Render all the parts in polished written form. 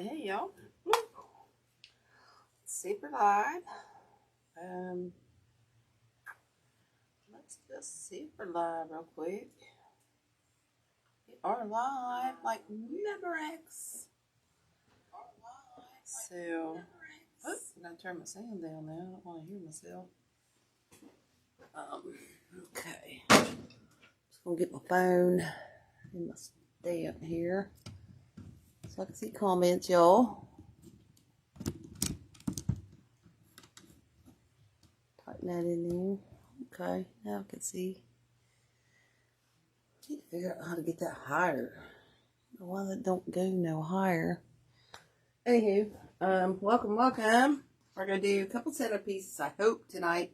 Hey y'all, super live. Let's just super live real quick. We are live like Memorex. So, I'm gonna turn my sound down now. I don't want to hear myself. Okay. Just gonna get my phone and my stand here so I can see comments, y'all. Tighten that in there. Okay, now I can see. I need to figure out how to get that higher. I don't know why that don't go no higher. Anywho, welcome. We're gonna do a couple centerpieces, I hope, tonight.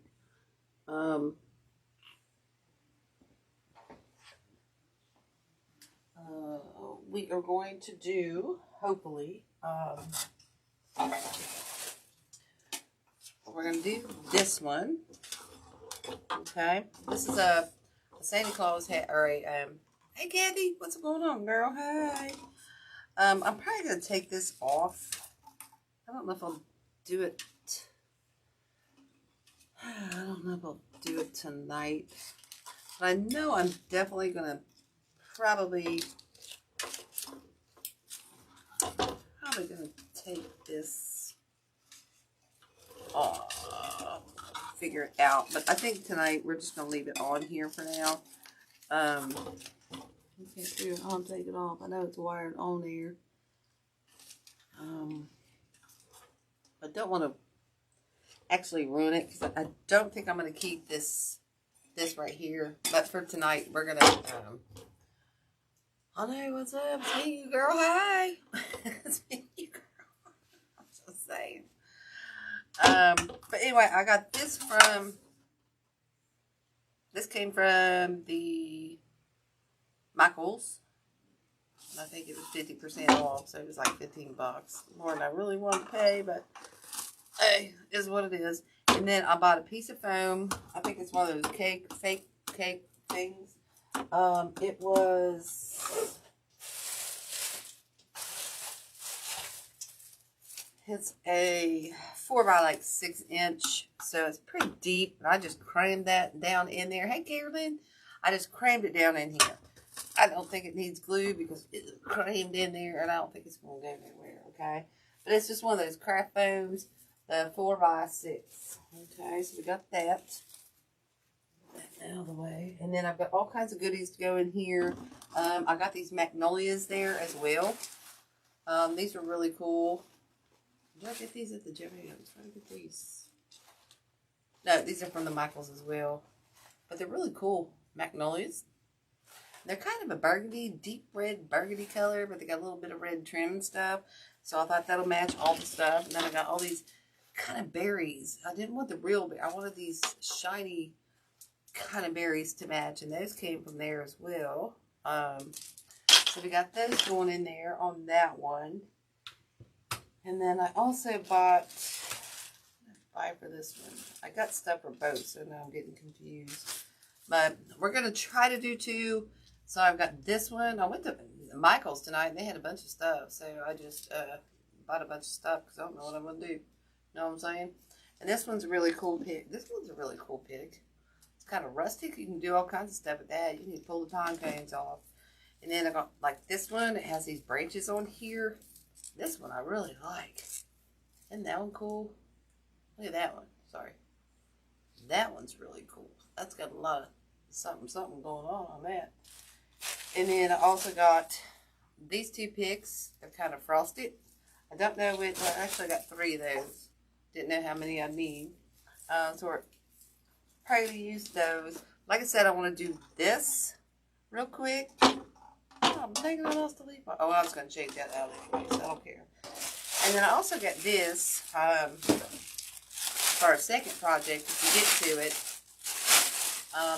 We are going to do, hopefully, we're going to do this one. Okay. This is a Santa Claus hat, or a, hey Candy, what's going on, girl? Hey. I'm probably going to take this off. I don't know if I'll do it. I don't know if I'll do it tonight. But I know I'm definitely going to probably going to take this off, figure it out. But I think tonight we're just going to leave it on here for now. I can't figure out how to take it off. I know it's wired on there. I don't want to actually ruin it because I don't think I'm going to keep this right here. But for tonight, we're going to... I know, what's up? It's me, girl. Hi. It's me, girl. I'm just saying. But anyway, I got this from... This came from the Michaels. And I think it was 50% off, so it was like $15. More than I really wanted to pay, but hey, is what it is. And then I bought a piece of foam. I think it's one of those fake cake things. It was, it's a 4x 6-inch, so it's pretty deep, and I just crammed that down in there. Hey, Carolyn, I just crammed it down in here. I don't think it needs glue because it's crammed in there, and I don't think it's going to go anywhere, okay? But it's just one of those craft foams, the 4x6, okay? So we got that. Out of the way. And then I've got all kinds of goodies to go in here. I got these Magnolias there as well. These are really cool. Did I get these at the gym? I was trying to get these. No, these are from the Michaels as well. But they're really cool. Magnolias. They're kind of a burgundy, deep red burgundy color, but they got a little bit of red trim and stuff. So I thought that'll match all the stuff. And then I got all these kind of berries. I didn't want the real berry. I wanted these shiny kind of berries to match, and those came from there as well. So we got those going in there on that one. And then I also bought, buy for this one. I got stuff for both, so now I'm getting confused. But we're going to try to do two. So I've got this one. I went to Michael's tonight, and they had a bunch of stuff. So I just bought a bunch of stuff because I don't know what I'm going to do. You know what I'm saying? And this one's a really cool pick. This one's a really cool pick. Kind of rustic. You can do all kinds of stuff with that. You can pull the pine cones off. And then I got like this one. It has these branches on here. This one I really like. Isn't that one cool? Look at that one. Sorry. That one's really cool. That's got a lot of something going on that. And then I also got these two picks. They're kind of frosted. I don't know which. Well, actually I got 3 of those. Didn't know how many I need. So we're probably use those. Like I said, I want to do this real quick. Oh, I'm thinking what else to leave. Oh, I was going to change that out anyway, so I don't care. And then I also got this for a second project, if you get to it.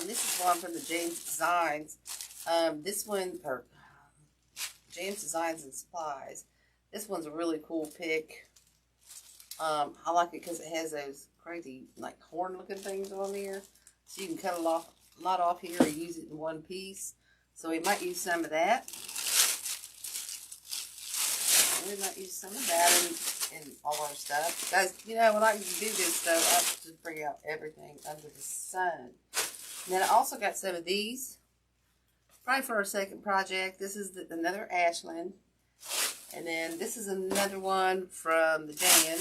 This is one from the James Designs. This one, or James Designs and Supplies. This one's a really cool pick. I like it because it has those crazy like horn looking things on there, so you can cut a lot off here or use it in one piece. So we might use some of that. We might use some of that in all our stuff. Guys, you know, when I do this stuff, I just bring out everything under the sun. And then I also got some of these. Probably for our second project. This is another Ashland. And then this is another one from the Dan.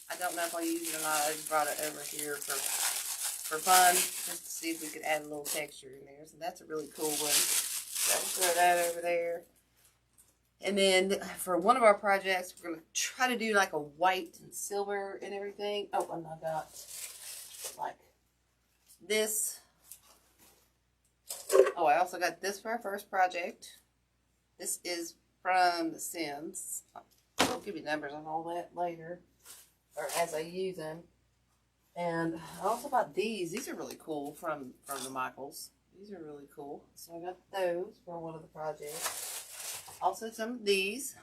I don't know if I'll use it or not. I just brought it over here for fun, just to see if we could add a little texture in there. So that's a really cool one. So I'll throw that over there. And then for one of our projects, we're going to try to do like a white and silver and everything. Oh, and I got like this. Oh, I also got this for our first project. This is from The Sims. I'll give you numbers on all that later, or as I use them. And I also bought these. These are really cool from the Michaels. These are really cool. So I got those for one of the projects. Also some of these.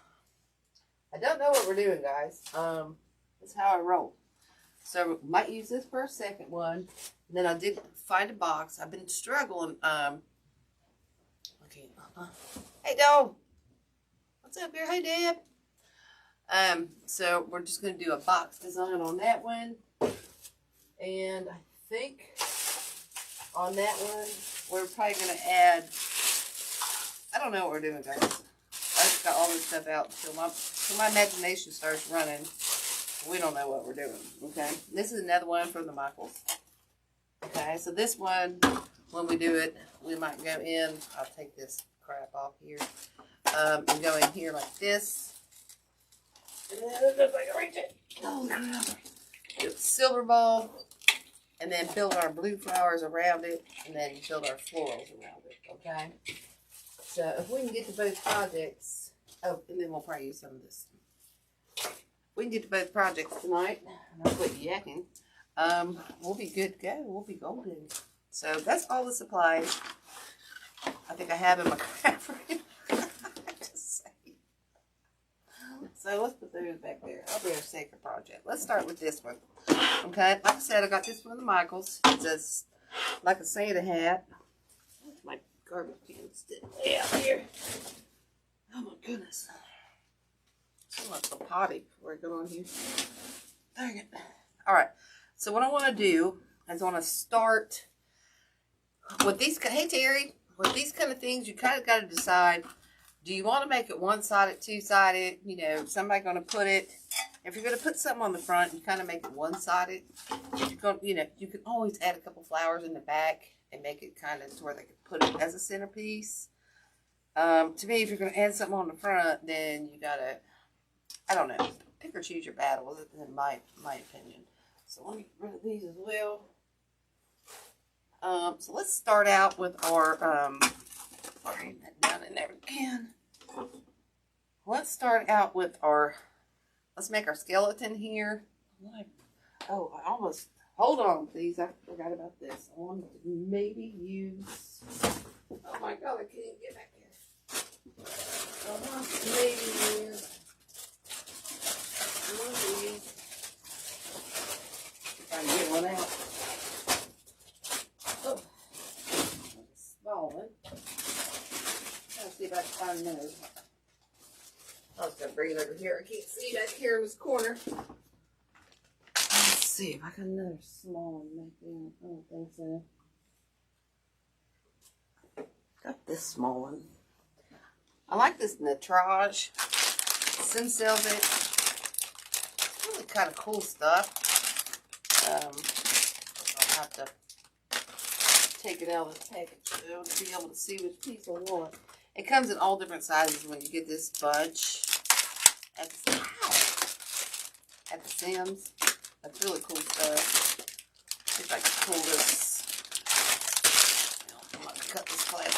I don't know what we're doing, guys. That's how I roll. So we might use this for a second one. And then I did find a box. I've been struggling. Okay. Hey, dog. What's up here? Hey, Deb. So we're just going to do a box design on that one. And I think on that one, we're probably going to add, I don't know what we're doing, guys. I just got all this stuff out until my imagination starts running. We don't know what we're doing, okay? This is another one from the Michaels. Okay, so this one, when we do it, we might go in, I'll take this crap off here, and go in here like this. And then if I can reach it. Oh, God. Do a silver ball, and then build our blue flowers around it, and then build our florals around it, okay? So if we can get to both projects, oh, and then we'll probably use some of this. If we can get to both projects tonight, and I'll quit yakking, we'll be good to go. We'll be golden. So that's all the supplies I think I have in my craft room. Just saying. So let's put those back there. I'll be our second project. Let's start with this one. Okay, like I said, I got this one from the Michaels. It's just like a Santa hat. My garbage can still way out here. Oh my goodness. So much of a potty before I go on here. Dang it. Alright, so what I want to do is I want to start with these. Hey Terry, with these kind of things, you kind of got to decide, do you want to make it one-sided, two-sided? You know, somebody going to put it, if you're going to put something on the front, you kind of make it one-sided. If you're going, you know, you can always add a couple flowers in the back and make it kind of to where they can put it as a centerpiece. To me, if you're going to add something on the front, then you got to, I don't know, pick or choose your battles, in my opinion. So let me get rid of these as well. So let's start out with our, bring that down in there again. Let's start out with our, let's make our skeleton here. Oh, I almost, hold on please, I forgot about this. I want to maybe use, oh my God, I can't even get back here. I want to maybe use one of these. Try to get one out. Oh, small one. Let's see if I can find another. I was going to bring it over here. I can't see back here in this corner. Let's see if I got another small one back there. I don't think so. Got this small one. I like this nitrage. Sim sells it. It's really kind of cool stuff. I'll have to take it out of the package to be able to see which piece I want. It comes in all different sizes when you get this bunch at the Sims. That's really cool stuff. See if I can pull this. I'm going to cut this plastic.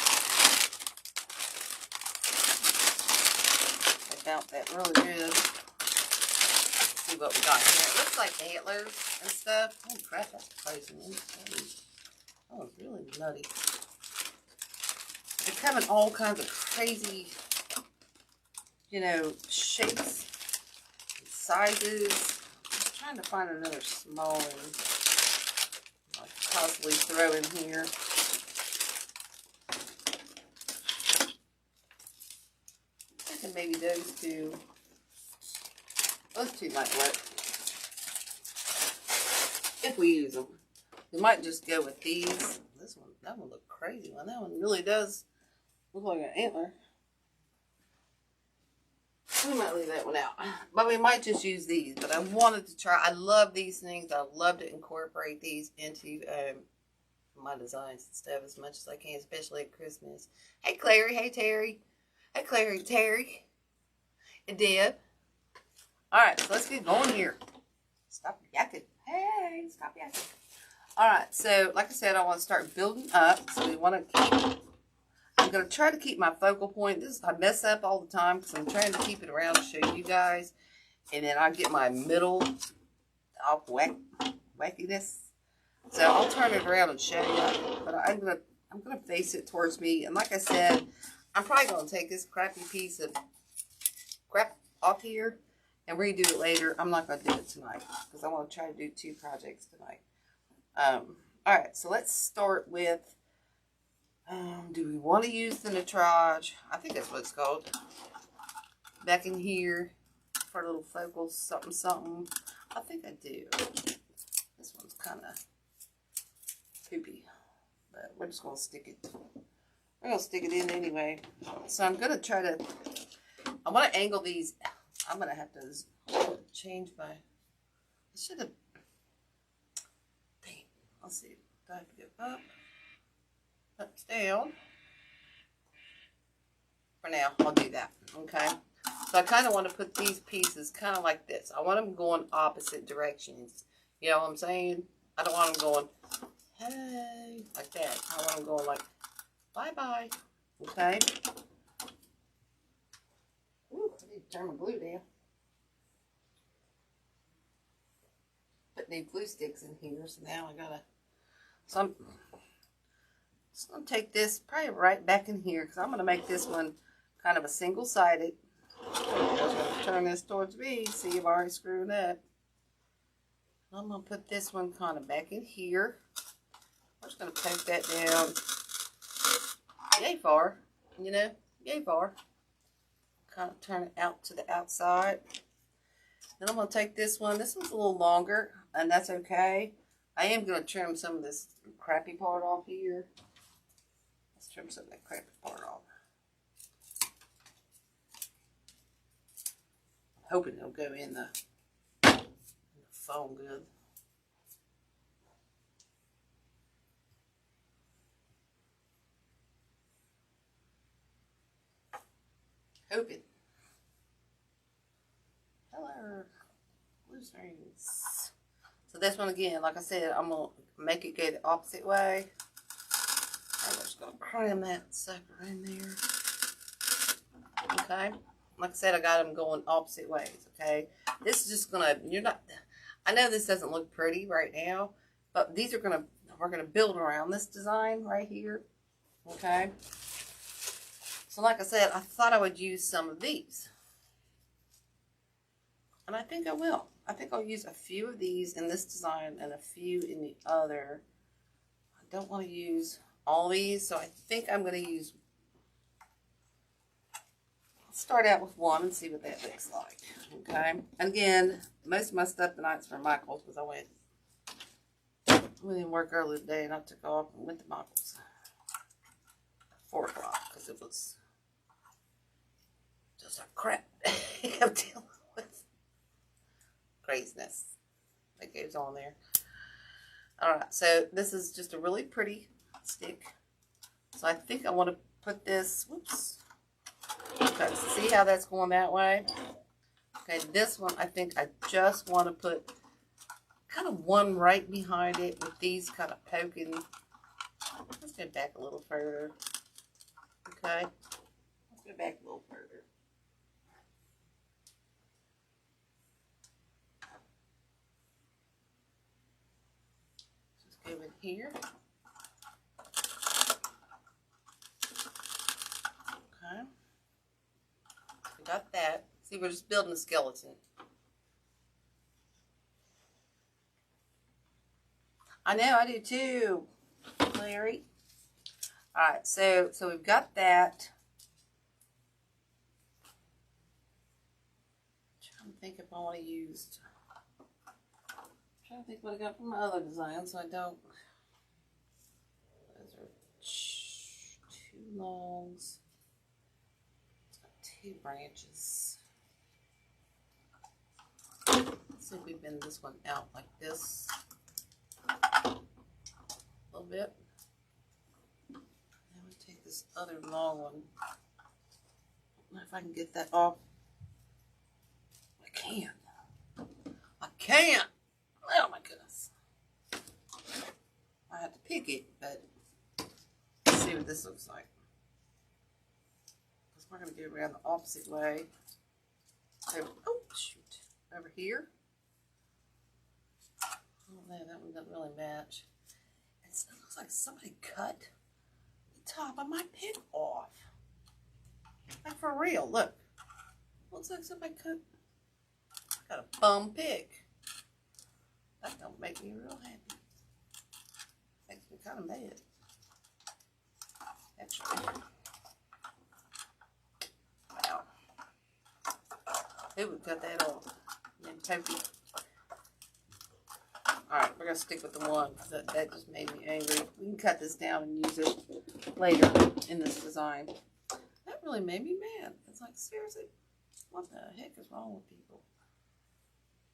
I found that really good. Let's see what we got here. It looks like antlers and stuff. Oh crap, that's crazy. Oh, it's really nutty. They come in all kinds of crazy, you know, shapes and sizes. I'm trying to find another small one I could possibly throw in here. thinking maybe those two might work. If we use them. We might just go with these. This one, that one look crazy. Well, that one really does look like an antler. We might leave that one out. But we might just use these. But I wanted to try. I love these things. I love to incorporate these into my designs and stuff as much as I can, especially at Christmas. Hey, Clary. Hey, Terry. Hey, Clary, Terry. And Deb. Alright, so let's get going here. Stop yakking. Hey, stop yakking. Alright, so like I said, I want to start building up. So we want to keep, I'm going to try to keep my focal point. I mess up all the time because I'm trying to keep it around to show you guys. And then I get my middle off wackiness. So I'll turn it around and show you. But I'm gonna face it towards me. And like I said, I'm probably going to take this crappy piece of crap off here and redo it later. I'm not going to do it tonight because I want to try to do 2 projects tonight. Alright, so let's start with, do we want to use the nitrage? I think that's what it's called. Back in here for a little focal something something. I think I do. This one's kind of poopy, but we're just going to stick it. We're going to stick it in anyway. So I'm going to try to, I want to angle these. I'm going to have to change my, I should have, dang, let's see. Do I have to go up, down? For now, I'll do that, okay? So I kind of want to put these pieces kind of like this. I want them going opposite directions. You know what I'm saying? I don't want them going, hey, like that. I want them going like, bye-bye, okay? Ooh, I need to turn my glue down. Put new glue sticks in here, so now I gotta, so I'm just gonna take this probably right back in here because I'm gonna make this one kind of a single-sided. I'm just gonna turn this towards me. See, I've already screwed up. I'm gonna put this one kind of back in here. I'm just gonna take that down. Yay far, you know, yay far. Kind of turn it out to the outside. Then I'm going to take this one. This one's a little longer, and that's okay. I am going to trim some of this crappy part off here. Let's trim some of that crappy part off. I'm hoping it'll go in the foam good. Hoping. Hello, blue strings. So this one again, like I said, I'm gonna make it go the opposite way. I'm just gonna cram that sucker in there. Okay, like I said, I got them going opposite ways. Okay, this is just gonna. You're not. I know this doesn't look pretty right now, but these are gonna. We're gonna build around this design right here. Okay. So like I said, I thought I would use some of these. And I think I will. I think I'll use a few of these in this design and a few in the other. I don't want to use all these, so I think I'm going to use... I'll start out with one and see what that looks like. Okay? And again, most of my stuff tonight's for Michael's because we didn't work early today and I took off and went to Michael's. 4 o'clock because it was just a crap I'm dealing with. Craziness that goes on there. Alright, so this is just a really pretty stick. So I think I want to put this, whoops. Okay, so see how that's going that way? Okay, this one I think I just want to put kind of one right behind it with these kind of poking. Let's go back a little further. Okay, let's go back a little further. Just go in here. Okay, we got that. See, we're just building a skeleton. I know, I do too, Larry. Alright, so we've got that. think if I want to use. I'm trying to think what I got from my other design, so I don't. Those are 2 longs. It's got 2 branches. Let's see if we bend this one out like this a little bit. Then we take this other long one. I don't know if I can get that off. I can. I can't. Oh my goodness. I have to pick it, but let's see what this looks like. Because we're going to go around the opposite way. Over, oh, shoot. Over here. Oh man, that one doesn't really match. It looks like somebody cut the top of my pick off. Like for real, look. Looks like somebody cut. I got a bum pick. That don't make me real happy. Makes me kind of mad. Actually. Wow. Who would cut that off? Toby. Alright, we're going to stick with the one because that just made me angry. We can cut this down and use it later in this design. That really made me mad. It's like, seriously, what the heck is wrong with people?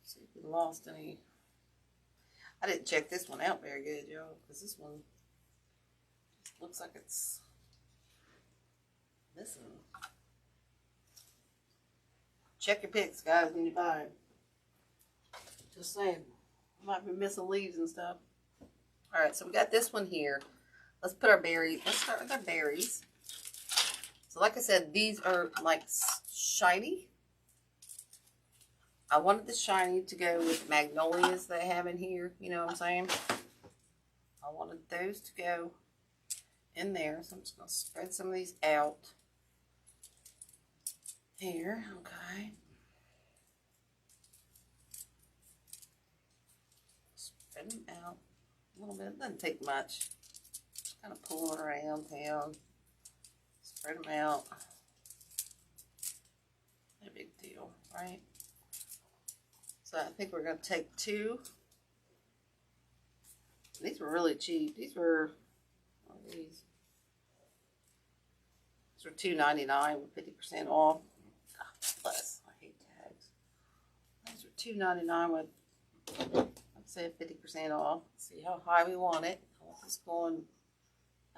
Let's see if we lost any. I didn't check this one out very good, y'all, because this one looks like it's missing. Check your picks, guys, when you buy them. Just saying. Might be missing leaves and stuff. Alright, so we got this one here. Let's put our berries. Let's start with our berries. So like I said, these are like shiny. I wanted the shiny to go with magnolias they have in here. You know what I'm saying? I wanted those to go in there. So I'm just going to spread some of these out. Here, okay. Spread them out a little bit. It doesn't take much. Just kind of pull it around town. Spread them out. No big deal, right? So I think we're going to take 2. These were really cheap. These were, what are these? These were $2.99 with 50% off. Plus, I hate tags. These are $2.99 with, let's say, 50% off. Let's see how high we want it. I want this going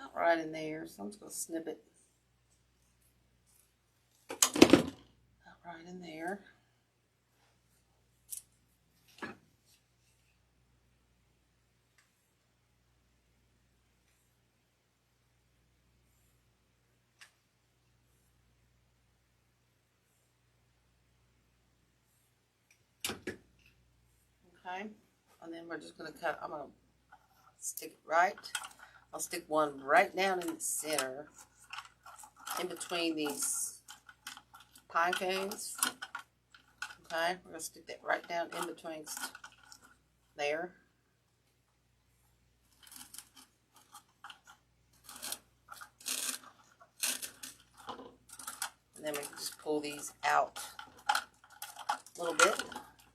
out right in there, so I'm just going to snip it out right in there. Okay, and then we're just going to cut, I'm going to stick it right, I'll stick one right down in the center, in between these pine cones. Okay, we're going to stick that right down in between there. And then we can just pull these out a little bit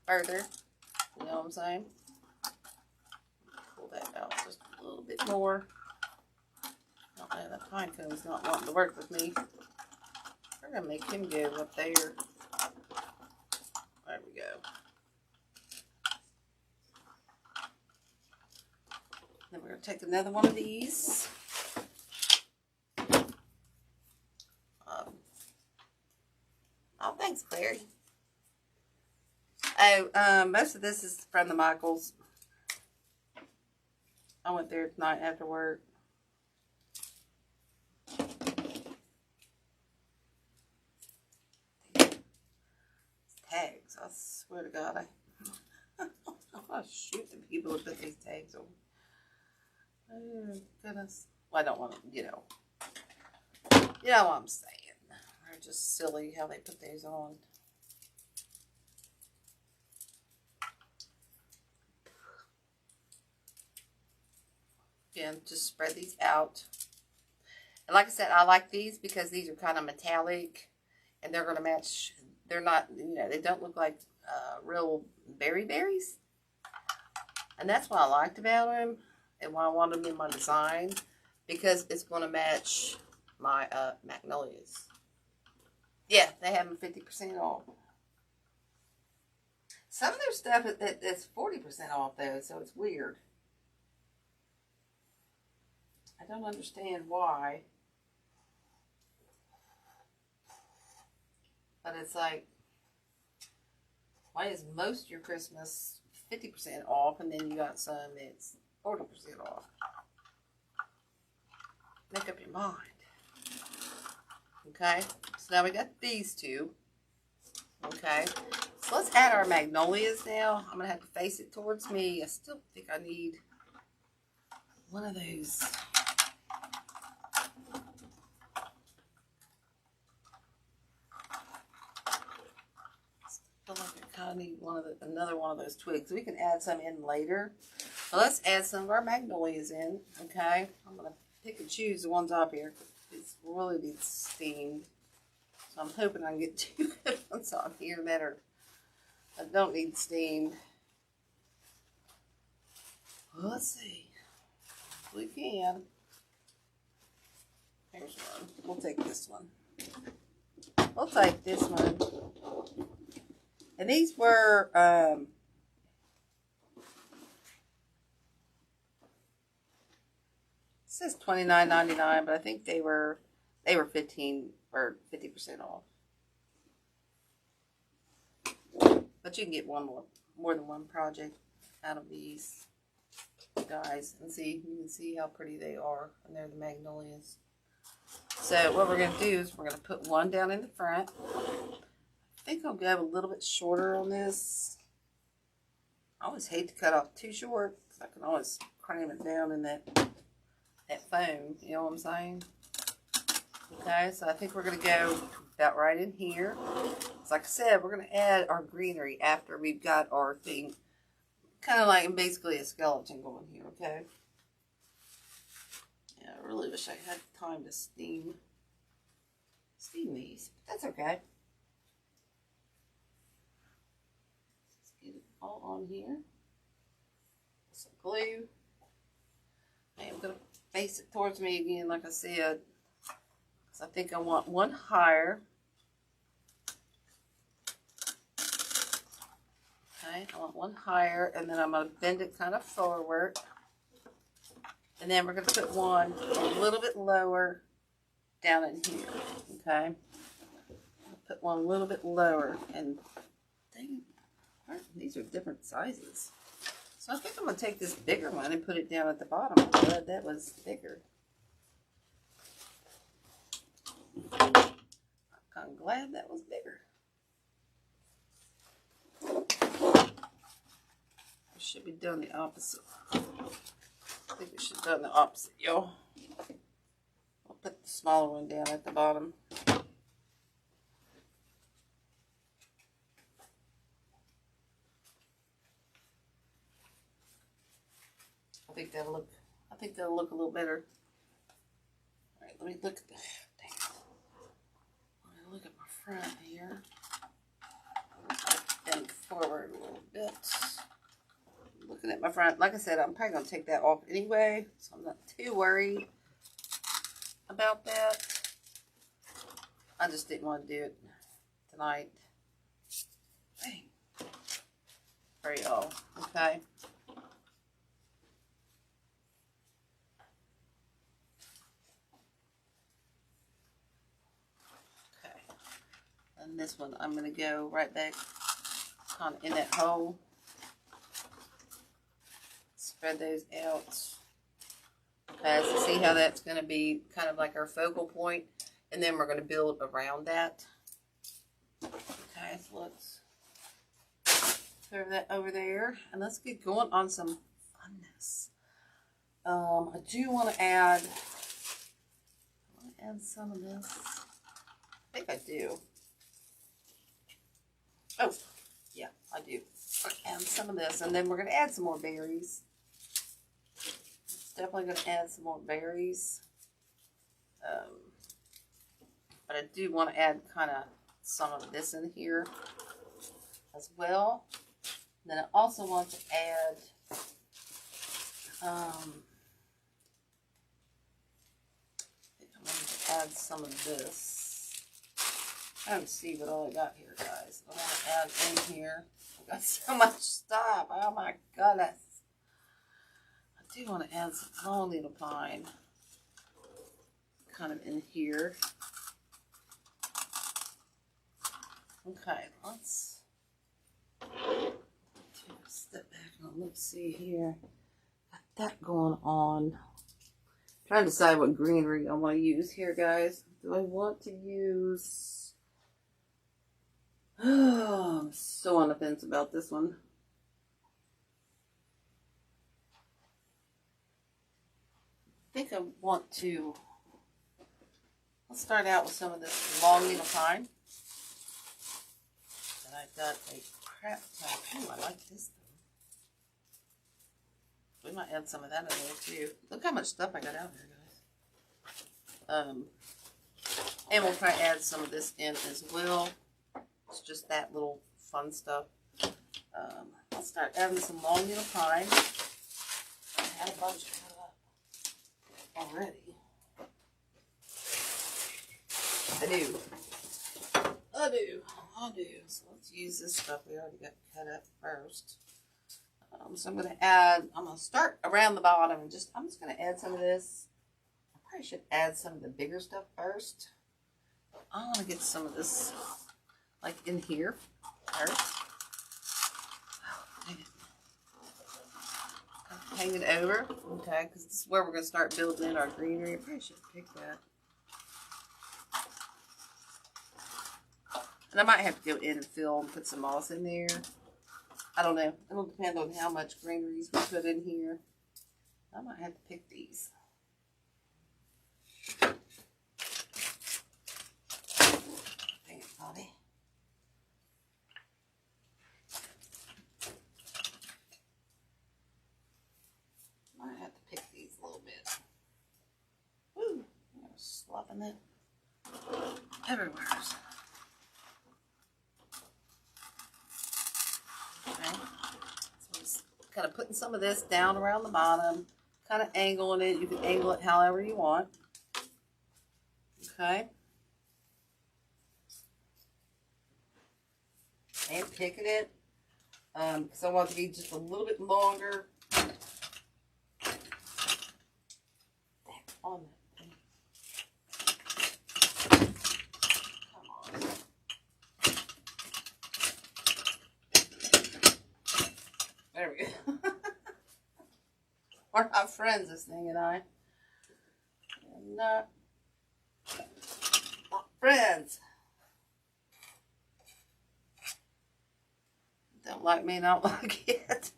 further. You know what I'm saying? Pull that out just a little bit more. Oh man, that pine cone's not wanting to work with me. We're going to make him go up there. There we go. Then we're going to take another one of these. Oh, thanks, Clary. Oh, most of this is from the Michaels. I went there tonight after work. Tags. I swear to God, I'll shoot the people who put these tags on. Oh, goodness. Well, I don't want to, you know what I'm saying. They're just silly how they put these on. Again, just spread these out. And like I said, I like these because these are kind of metallic and they're going to match. They're not, you know, they don't look like real berries. And that's what I liked about them and why I wanted them in my design, because it's going to match my Magnolias. Yeah, they have them 50% off. Some of their stuff that's 40% off though, so it's weird. I don't understand why. But it's like, why is most of your Christmas 50% off, and then you got some that's 40% off? Make up your mind. Okay, so now we got these two. Okay, so let's add our Magnolias now. I'm going to have to face it towards me. I still think I need one of those. I feel like I kind of need another one of those twigs. We can add some in later. So let's add some of our Magnolias in. Okay, I'm going to pick and choose the ones up here. It really needs steamed. So I'm hoping I can get two good ones on here that don't need steamed. Well, let's see. We can. Here's one. We'll take this one. We'll take this one. And these were it says $29.99, but I think they were 15 or 50% off. But you can get more than one project out of these guys, and you can see how pretty they are, and they're the Magnolias. So what we're going to do is we're going to put one down in the front. I think I'll go a little bit shorter on this. I always hate to cut off too short, because I can always cram it down in that foam, you know what I'm saying? Okay, so I think we're going to go about right in here. So like I said, we're going to add our greenery after we've got our thing, kind of like basically a skeleton going here, okay? Yeah, I really wish I had time to steam these. That's okay. Let's get it all on here. Some glue. I'm going to face it towards me again, like I said. So I think I want one higher. Okay, I want one higher, and then I'm going to bend it kind of forward. And then we're going to put one a little bit lower down in here. Okay, I'll put one a little bit lower, and these are different sizes. So I think I'm going to take this bigger one and put it down at the bottom. I'm glad that was bigger. I'm glad that was bigger. I should be doing the opposite. I think we should have done the opposite, y'all. I'll put the smaller one down at the bottom. I think that'll look a little better. All right, let me look at the. Look at my front here. Bend forward a little bit. Looking at my front. Like I said, I'm probably going to take that off anyway, so I'm not too worried about that. I just didn't want to do it tonight. Dang. For y'all. Okay. And this one, I'm going to go right back kind of in that hole. Spread those out. Okay, so see how that's going to be kind of like our focal point. And then we're going to build around that. Okay, so let's throw that over there. And let's get going on some funness. I do want to add some of this. I think I do. Oh, yeah, I do. Add some of this, and then we're going to add some more berries. Definitely going to add some more berries. But I do want to add kind of some of this in here. as well. And then I also want to add I think I'm going to add some of this. I don't see what all I got here, guys. I want to add in here. I got so much stuff. Oh my goodness. I do want to add some long needle pine kind of in here. Okay, let's step back and let's see here. Got that going on. Trying to decide what greenery I want to use here, guys. Do I want to use... Oh, I'm so on the fence about this one. I think I want to... Let's start out with some of this long needle pine. And I've got a crap ton. Ooh, I like this though. We might add some of that in there too. Look how much stuff I got out here, guys. And we'll try to add some of this in as well. It's just that little fun stuff. I'll start adding some long needle pine. I had a bunch cut up already. I do. So let's use this stuff we already got cut up first. So I'm going to start around the bottom and I'm just going to add some of this. I probably should add some of the bigger stuff first. I want to get some of this like in here first. Oh, dang it. Hang it over, okay, because this is where we're going to start building in our greenery. I probably should pick that. And I might have to go in and fill and put some moss in there. I don't know. It'll depend on how much greeneries we put in here. I might have to pick these. Dang it, Bobby. Might have to pick these a little bit. Woo! I'm slopping it everywhere. Kind of putting some of this down around the bottom, kind of angling it. You can angle it however you want. Okay. And picking it, because I want it to be just a little bit longer. On that thing. Come on. There we go. We're not friends, this thing and I. We're not friends. Don't like me, don't like it.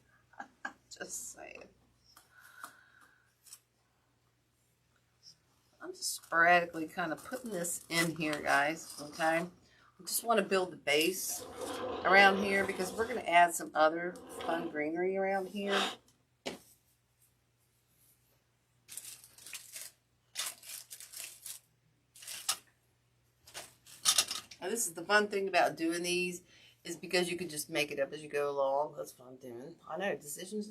Just saying. I'm just sporadically kind of putting this in here, guys. Okay. I just want to build the base around here because we're going to add some other fun greenery around here. Now, this is the fun thing about doing these is because you can just make it up as you go along. That's what I'm doing. I know, decisions.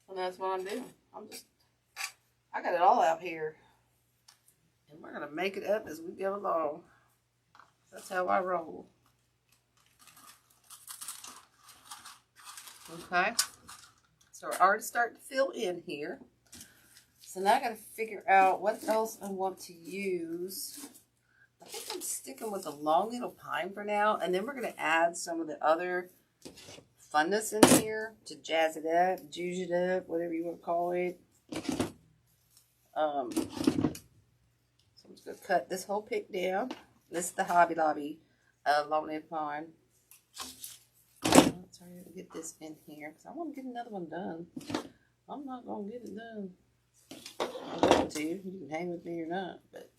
And that's what I'm doing. I got it all out here. And we're going to make it up as we go along. That's how I roll. Okay. So we're already starting to fill in here. So now I got to figure out what else I want to use. I think I'm sticking with the long needle pine for now. And then we're going to add some of the other funness in here to jazz it up, juice it up, whatever you want to call it. So I'm just going to cut this whole pick down. This is the Hobby Lobby long needle pine. Let's hurry up and get this in here because I want to get another one done. I'm not going to get it done. I'm going to. You can hang with me or not, but.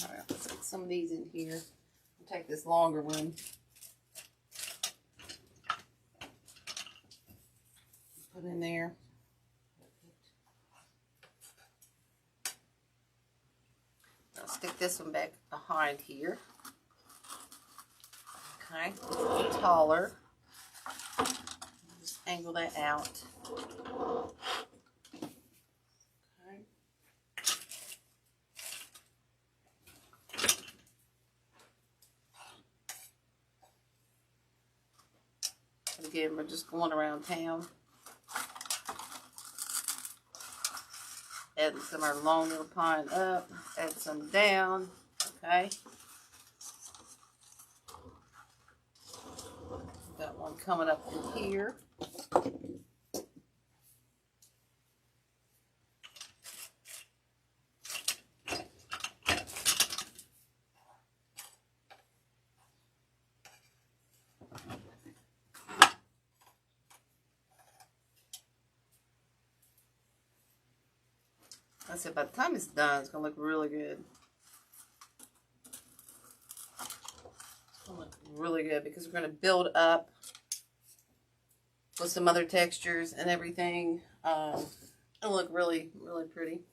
Alright, let's get some of these in here. I'll take this longer one. one in there. I'll stick this one back behind here. Okay, a little taller. Just angle that out. Okay. Again, we're just going around town. Adding some of our long little pine up. Add some down. Okay. Got one coming up in here. I said, by the time it's done, it's going to look really good. It's going to look really good because we're going to build up with some other textures and everything. It'll look really, really pretty.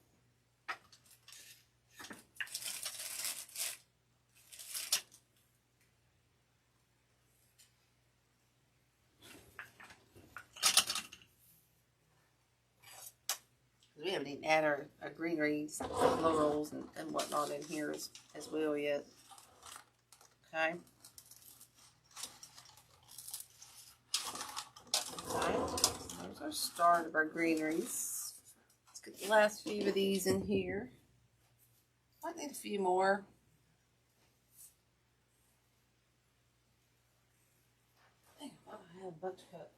We haven't even added our greeneries, florals, and whatnot in here as well yet. Okay. Okay. There's our start of our greeneries. Let's get the last few of these in here. Might need a few more. Dang, I thought I had a bunch cut.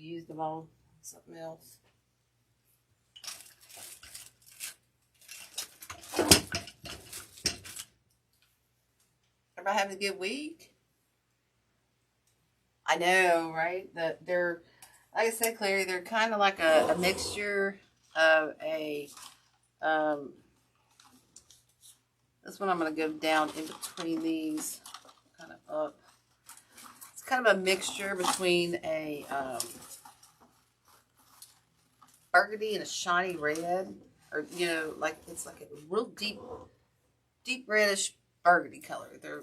Use them all. Something else. Everybody having a good week? I know, right? They're, like I said, Clary, they're kind of like a mixture of a, this one I'm going to go down in between these, kind of up. It's kind of a mixture between a, burgundy and a shiny red, or you know, like it's like a real deep reddish burgundy color. They're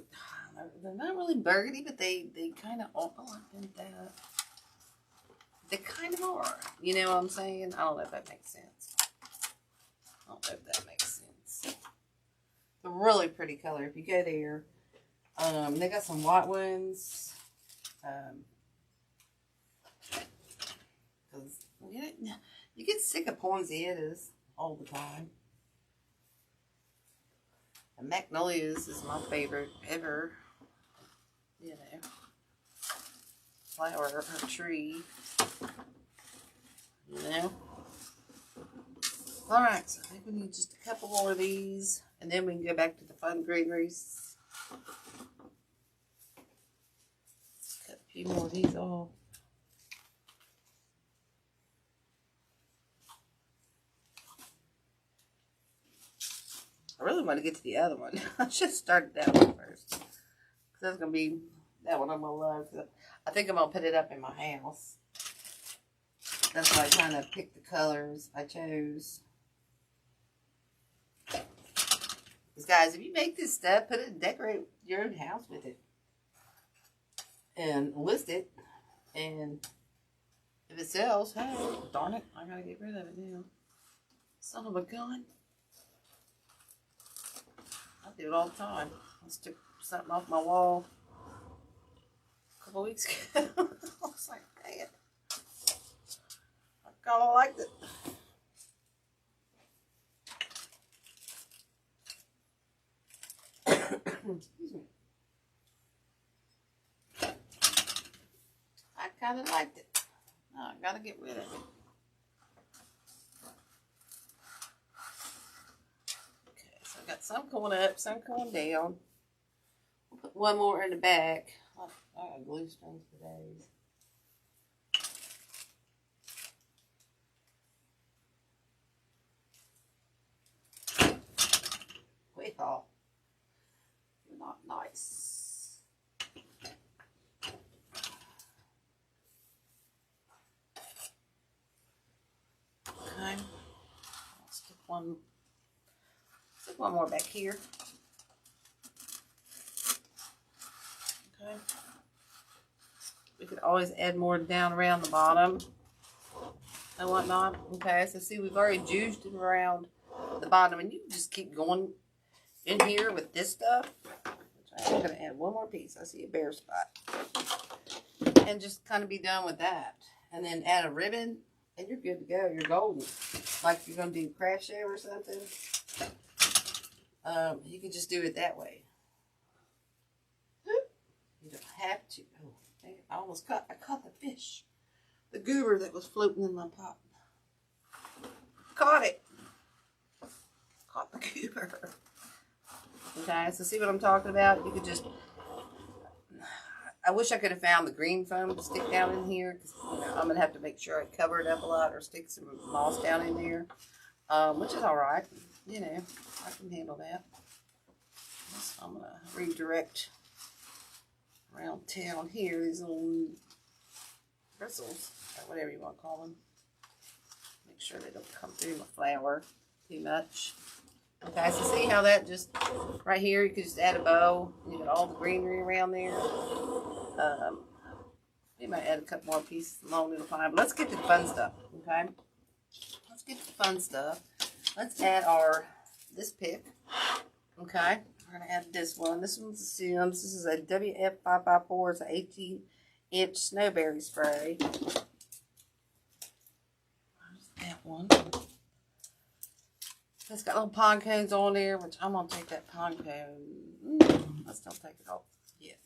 not really burgundy, but they kind of overlap in that. They kind of are. You know what I'm saying? I don't know if that makes sense. I don't know if that makes sense. It's a really pretty color. If you go there, they got some white ones. Because you get sick of poinsettias all the time. And Magnolias is my favorite ever. You know, flower or tree. You know. Alright, so I think we need just a couple more of these. And then we can go back to the fun greeneries. Cut a few more of these off. I really want to get to the other one. I should have started that one first. Because that's going to be that one I'm going to love. I think I'm going to put it up in my house. That's why I kind of picked the colors I chose. Because guys, if you make this stuff, put it and decorate your own house with it. And list it. And if it sells, hey, darn it, I got to get rid of it now. Son of a gun. I do it all the time. I took something off my wall a couple weeks ago. I was like, dang it. I kind of liked it. Excuse me. I kind of liked it. Now I gotta get rid of it. Got some going up, some going down. We'll put one more in the back. I got glue strings for days. Well, you're not nice. one more back here. Okay. We could always add more down around the bottom and whatnot. Okay, so see, we've already juiced it around the bottom, and you can just keep going in here with this stuff. I'm going to add one more piece. I see a bare spot. And just kind of be done with that. And then add a ribbon, and you're good to go. You're golden. Like you're going to do craft show or something. You can just do it that way. You don't have to. Oh, I almost caught the fish. The goober that was floating in my pot. Caught it. Caught the goober. Okay, so see what I'm talking about? You could just, I wish I could have found the green foam to stick down in here, because I'm going to have to make sure I cover it up a lot or stick some moss down in there, which is alright. You know, I can handle that. So I'm going to redirect around town here, these little bristles, or whatever you want to call them. Make sure they don't come through my flower too much. Okay, so see how that just, right here, you could just add a bow. You got all the greenery around there. You might add a couple more pieces along the line. But let's get to the fun stuff, okay? Let's get to the fun stuff. Let's add this pick, okay? We're going to add this one. This one's a Sims. This is a WF554. It's an 18-inch snowberry spray. There's that one. It's got little pine cones on there, which I'm going to take that pine cone. Let's don't take it off yet.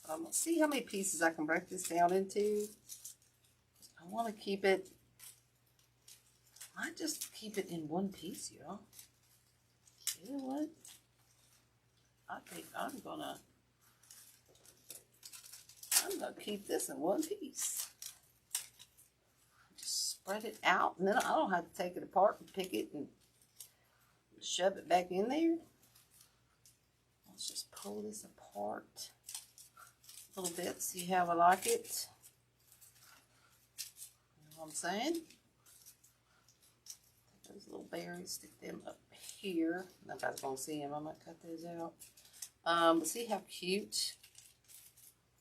But I'm going to see how many pieces I can break this down into. I want to keep it, I just keep it in one piece, y'all. You know what? I think I'm going to keep this in one piece. Just spread it out, and then I don't have to take it apart and pick it and shove it back in there. Let's just pull this apart a little bit, see how I like it. You know what I'm saying? Those little berries, stick them up here. Nobody's gonna see them. I might cut those out. But see how cute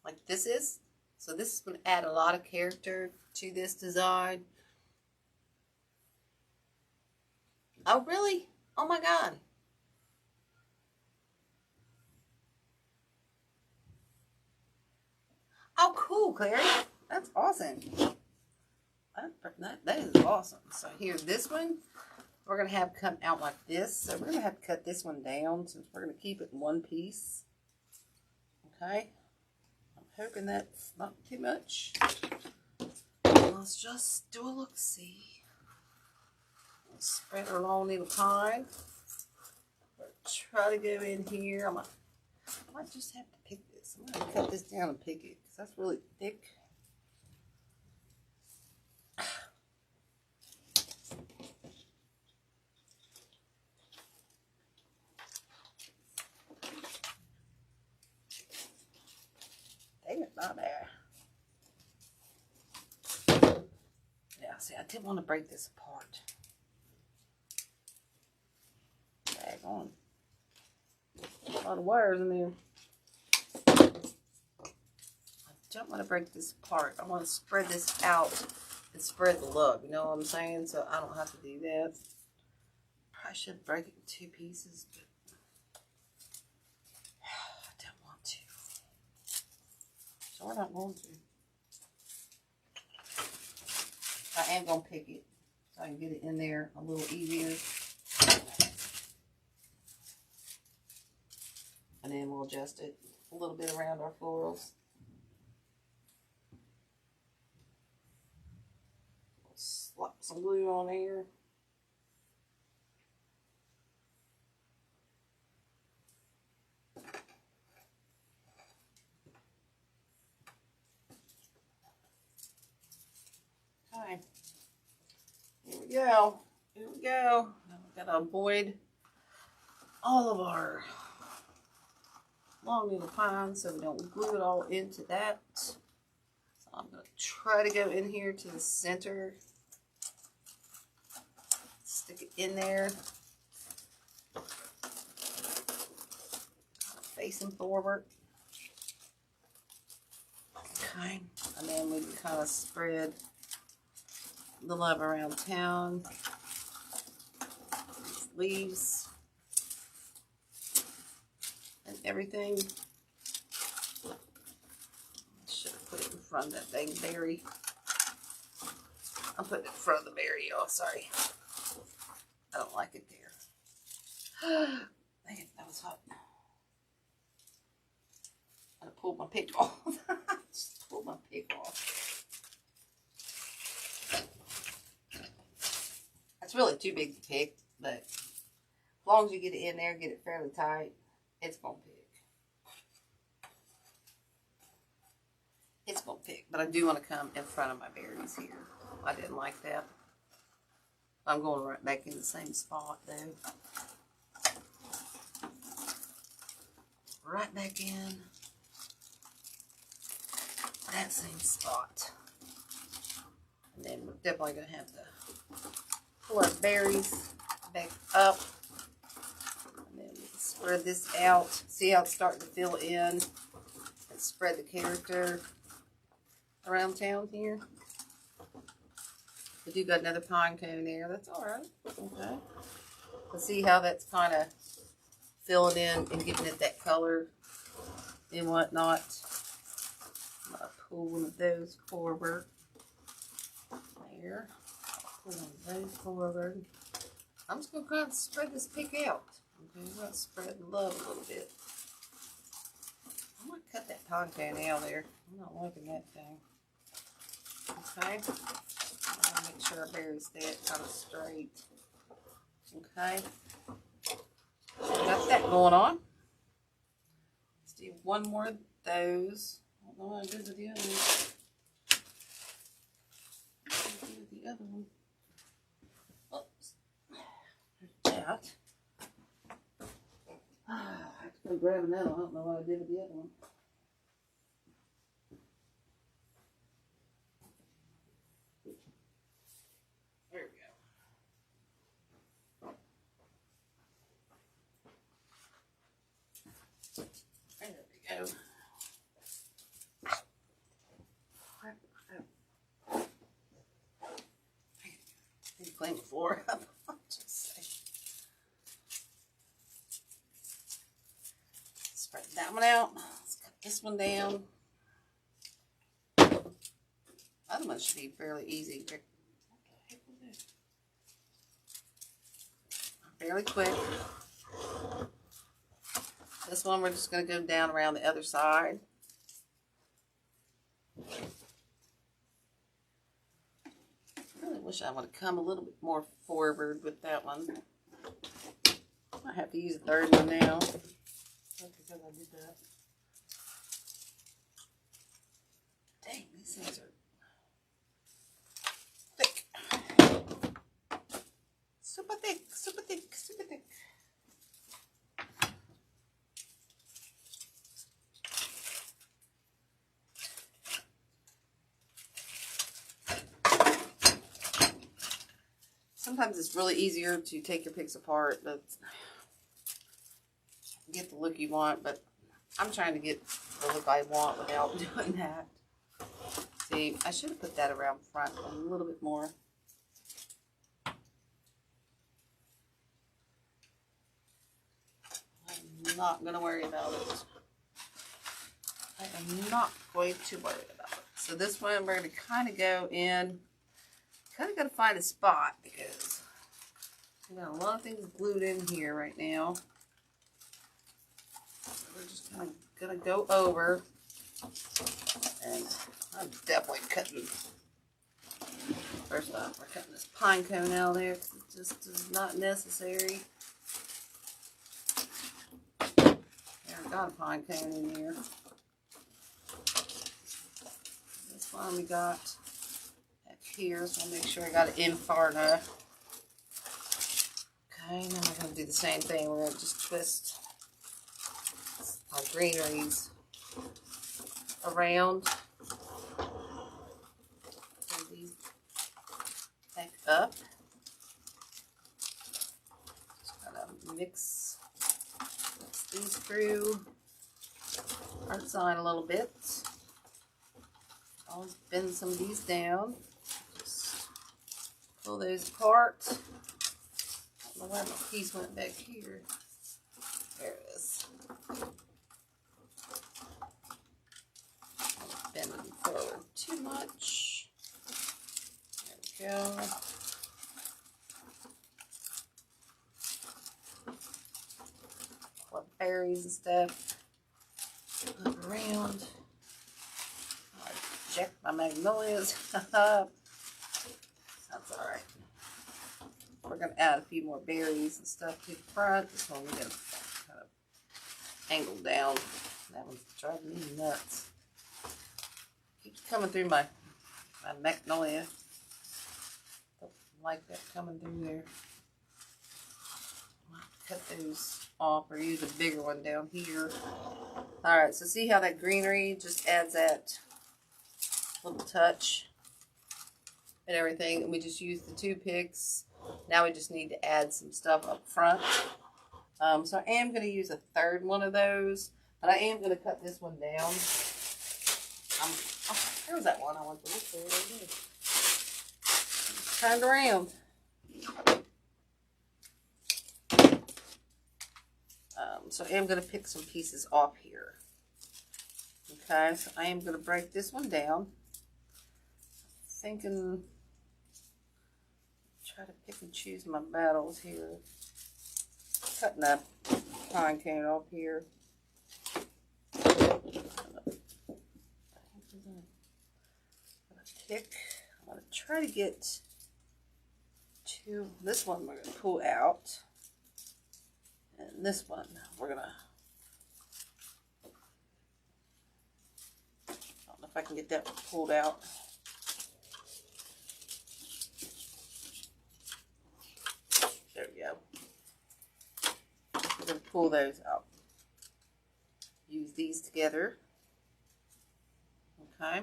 like this is? So this is going to add a lot of character to this design. Oh, really? Oh my God. Oh, cool, Clary. That's awesome. That is awesome. So here, this one, we're going to have come out like this. So we're going to have to cut this one down since we're going to keep it in one piece. Okay. I'm hoping that's not too much. Let's just do a look-see. Spread our long needle pine. Try to go in here. I might just have to pick this. I'm going to cut this down and pick it because that's really thick. Dang it, not there. Yeah, see, I didn't want to break this apart. Bag on. A lot of wires in there. I don't want to break this apart. I want to spread this out and spread the lug. You know what I'm saying? So I don't have to do that. Probably should break it in two pieces, but I don't want to. So we're not going to. I am going to pick it so I can get it in there a little easier. And then we'll adjust it a little bit around our florals. We'll slap some glue on here. Okay. Here we go. Here we go. Now we've got to avoid all of our long needle pine so we don't glue it all into that. So I'm going to try to go in here to the center. Stick it in there. Facing forward. Okay. And then we can kind of spread the love around town. These leaves. And everything. Should have put it in front of that dang berry. I'm putting it in front of the berry, y'all. Sorry. I don't like it there. Dang it, that was hot. I pulled my pick off. Just pulled my pick off. It's really too big to pick, but as long as you get it in there, get it fairly tight, it's gonna pick. It's gonna pick, but I do want to come in front of my berries here. I didn't like that. I'm going right back in the same spot though. Right back in that same spot. And then we're definitely going to have to pull our berries back up. And then we can spread this out. See how it's starting to fill in and spread the character around town here. I do got another pine cone there. That's alright. Okay. Let's see how that's kind of filling in and giving it that color and whatnot. I'm going to pull one of those forward. There. Pull one of those forward. I'm just going to kind of spread this pick out. Okay, I'm going to spread the love a little bit. I'm going to cut that pine cone out there. I'm not liking that thing. Okay. I'm going to make sure our berries stay kind of straight. Okay. Got that going on. Let's do one more of those. I don't know what I did with the other one. What did I do with the other one? Oops. There's that. I have to go grab another one. I don't know what I did with the other one. There we go. There we go. Clean the floor up. Just say. Spread that one out. Let's cut this one down. Other one should be fairly easy. What the heck was it? Fairly quick. This one we're just going to go down around the other side. I really wish I would have come a little bit more forward with that one. I have to use a third one now. That's because I did that. Dang, these things are thick. Super thick, super thick, super thick. Sometimes it's really easier to take your picks apart, but get the look you want, but I'm trying to get the look I want without doing that. See, I should have put that around front a little bit more. I'm not going to worry about it. I am not going to worry about it. So this one we're going to kind of go in. Kind of got to find a spot because we got a lot of things glued in here right now. So we're just kind of going to go over. And I'm definitely cutting. First off, we're cutting this pine cone out there because it just is not necessary. There, I got a pine cone in here. This one we got up here, so I'll make sure I got it in far enough. Okay, now we're going to do the same thing. We're going to just twist our greeneries around. Bring these back up. mix these through front side a little bit. I'll bend some of these down. Just pull those apart. I don't know where my piece went back here. There it is. Bend them forward too much. There we go. What berries and stuff. Look around. I'll check my magnolias. That's alright. We're going to add a few more berries and stuff to the front. This one we're going to kind of angle down. That one's driving me nuts. Keeps coming through my magnolia. Don't like that coming through there. I'll cut those off or use a bigger one down here. Alright, so see how that greenery just adds that little touch and everything. And we just use the 2 picks. Now we just need to add some stuff up front. So I am going to use a 3rd one of those. But I am going to cut this one down. There was that one I want to look for. Turned around. So I am going to pick some pieces off here. Okay, so I am going to break this one down. Thinking, try to pick and choose my battles here. Cutting that pine cone off here. I'm going to try to get to this one we're going to pull out. And this one we're going to, I don't know if I can get that one pulled out. There we go. We're going to pull those out. Use these together. Okay.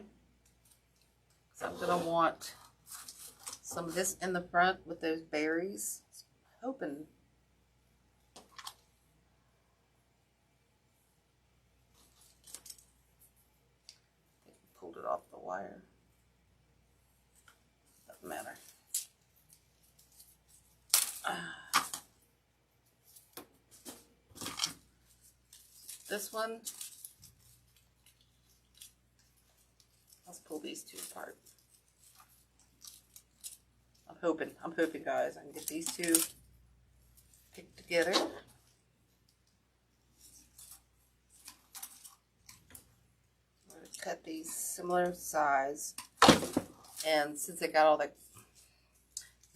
So I'm going to want some of this in the front with those berries. Hoping pulled it off the wire. Doesn't matter. This one, let's pull these 2 apart. I'm hoping guys, I can get these 2 picked together. I'm going to cut these similar size. And since they got all the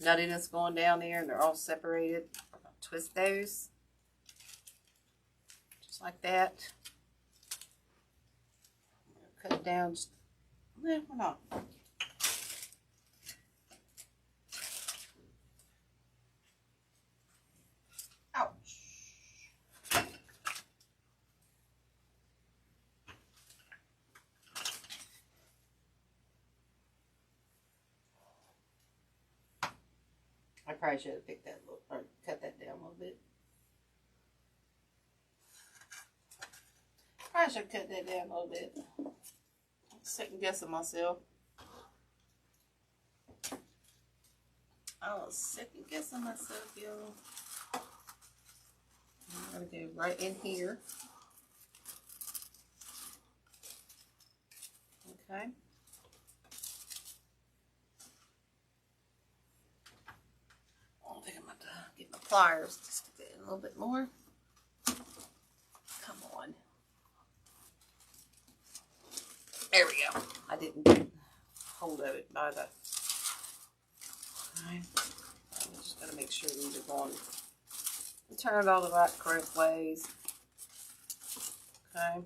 nuttiness going down there and they're all separated, I'm going to twist those. Just like that. I'm going to cut it down just, we're not. I probably should have picked that or cut that down a little bit. I should have cut that down a little bit. I'm second guessing myself. I was second guessing myself, y'all. I'm going to go right in here. Okay. I think I'm going to get my pliers to stick it in a little bit more. Come on. There we go. I didn't get hold of it by the... I'm just going to make sure these are going turned all the right correct ways. Okay.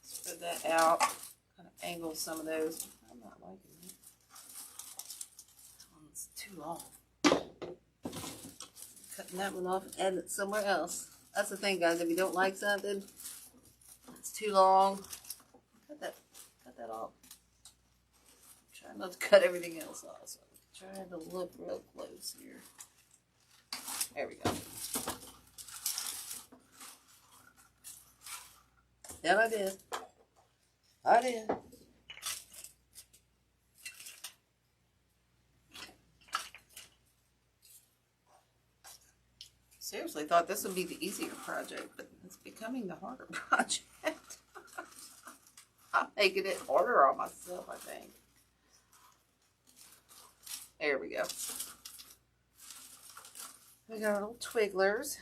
Spread that out. Kind of angle some of those. I'm not liking it. That one's too long. Cutting that one off and adding it somewhere else. That's the thing, guys. If you don't like something, it's too long. Cut that off. I'm trying not to cut everything else off. So I'm trying to look real close here. There we go. Yeah, I did. I did. Seriously thought this would be the easier project, but it's becoming the harder project. I'm making it harder on myself, I think. There we go. We got our little twigglers.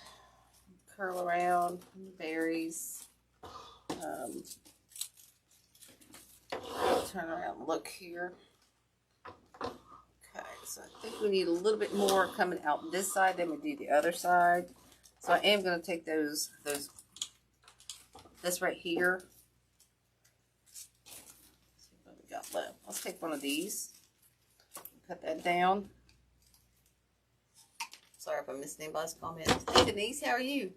Curl around the berries. Turn around and look here. Okay, so I think we need a little bit more coming out this side than we do the other side. So I am going to take this right here. Let's see what we got left. Let's take one of these. Cut that down. Sorry if I missed anybody's comments. Hey Denise, how are you?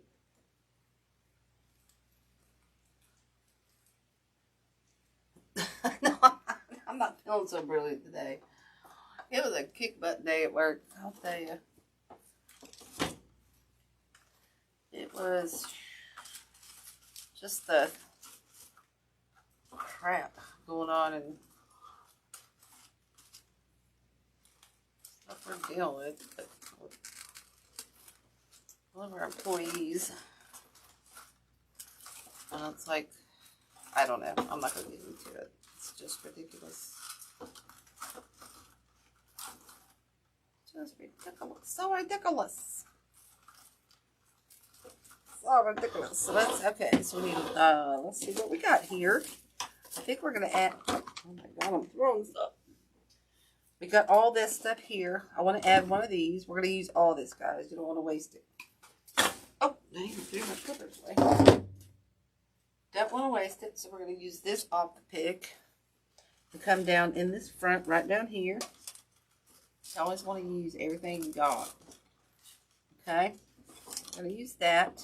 No, I'm not feeling so brilliant today. It was a kick butt day at work, I'll tell you. It was just the crap going on and stuff we're dealing with. But one of our employees, it's like, I don't know. I'm not going to get into it. It's just ridiculous. Just ridiculous. So ridiculous. So ridiculous. So that's okay. So we need, let's see what we got here. I think we're going to add, oh my God, I'm throwing stuff. We got all this stuff here. I want to add one of these. We're going to use all this, guys. You don't want to waste it. Oh, I even threw my clippers away. Don't want to waste it, so we're going to use this off the pick to come down in this front, right down here. You always want to use everything you got. Okay, I'm going to use that.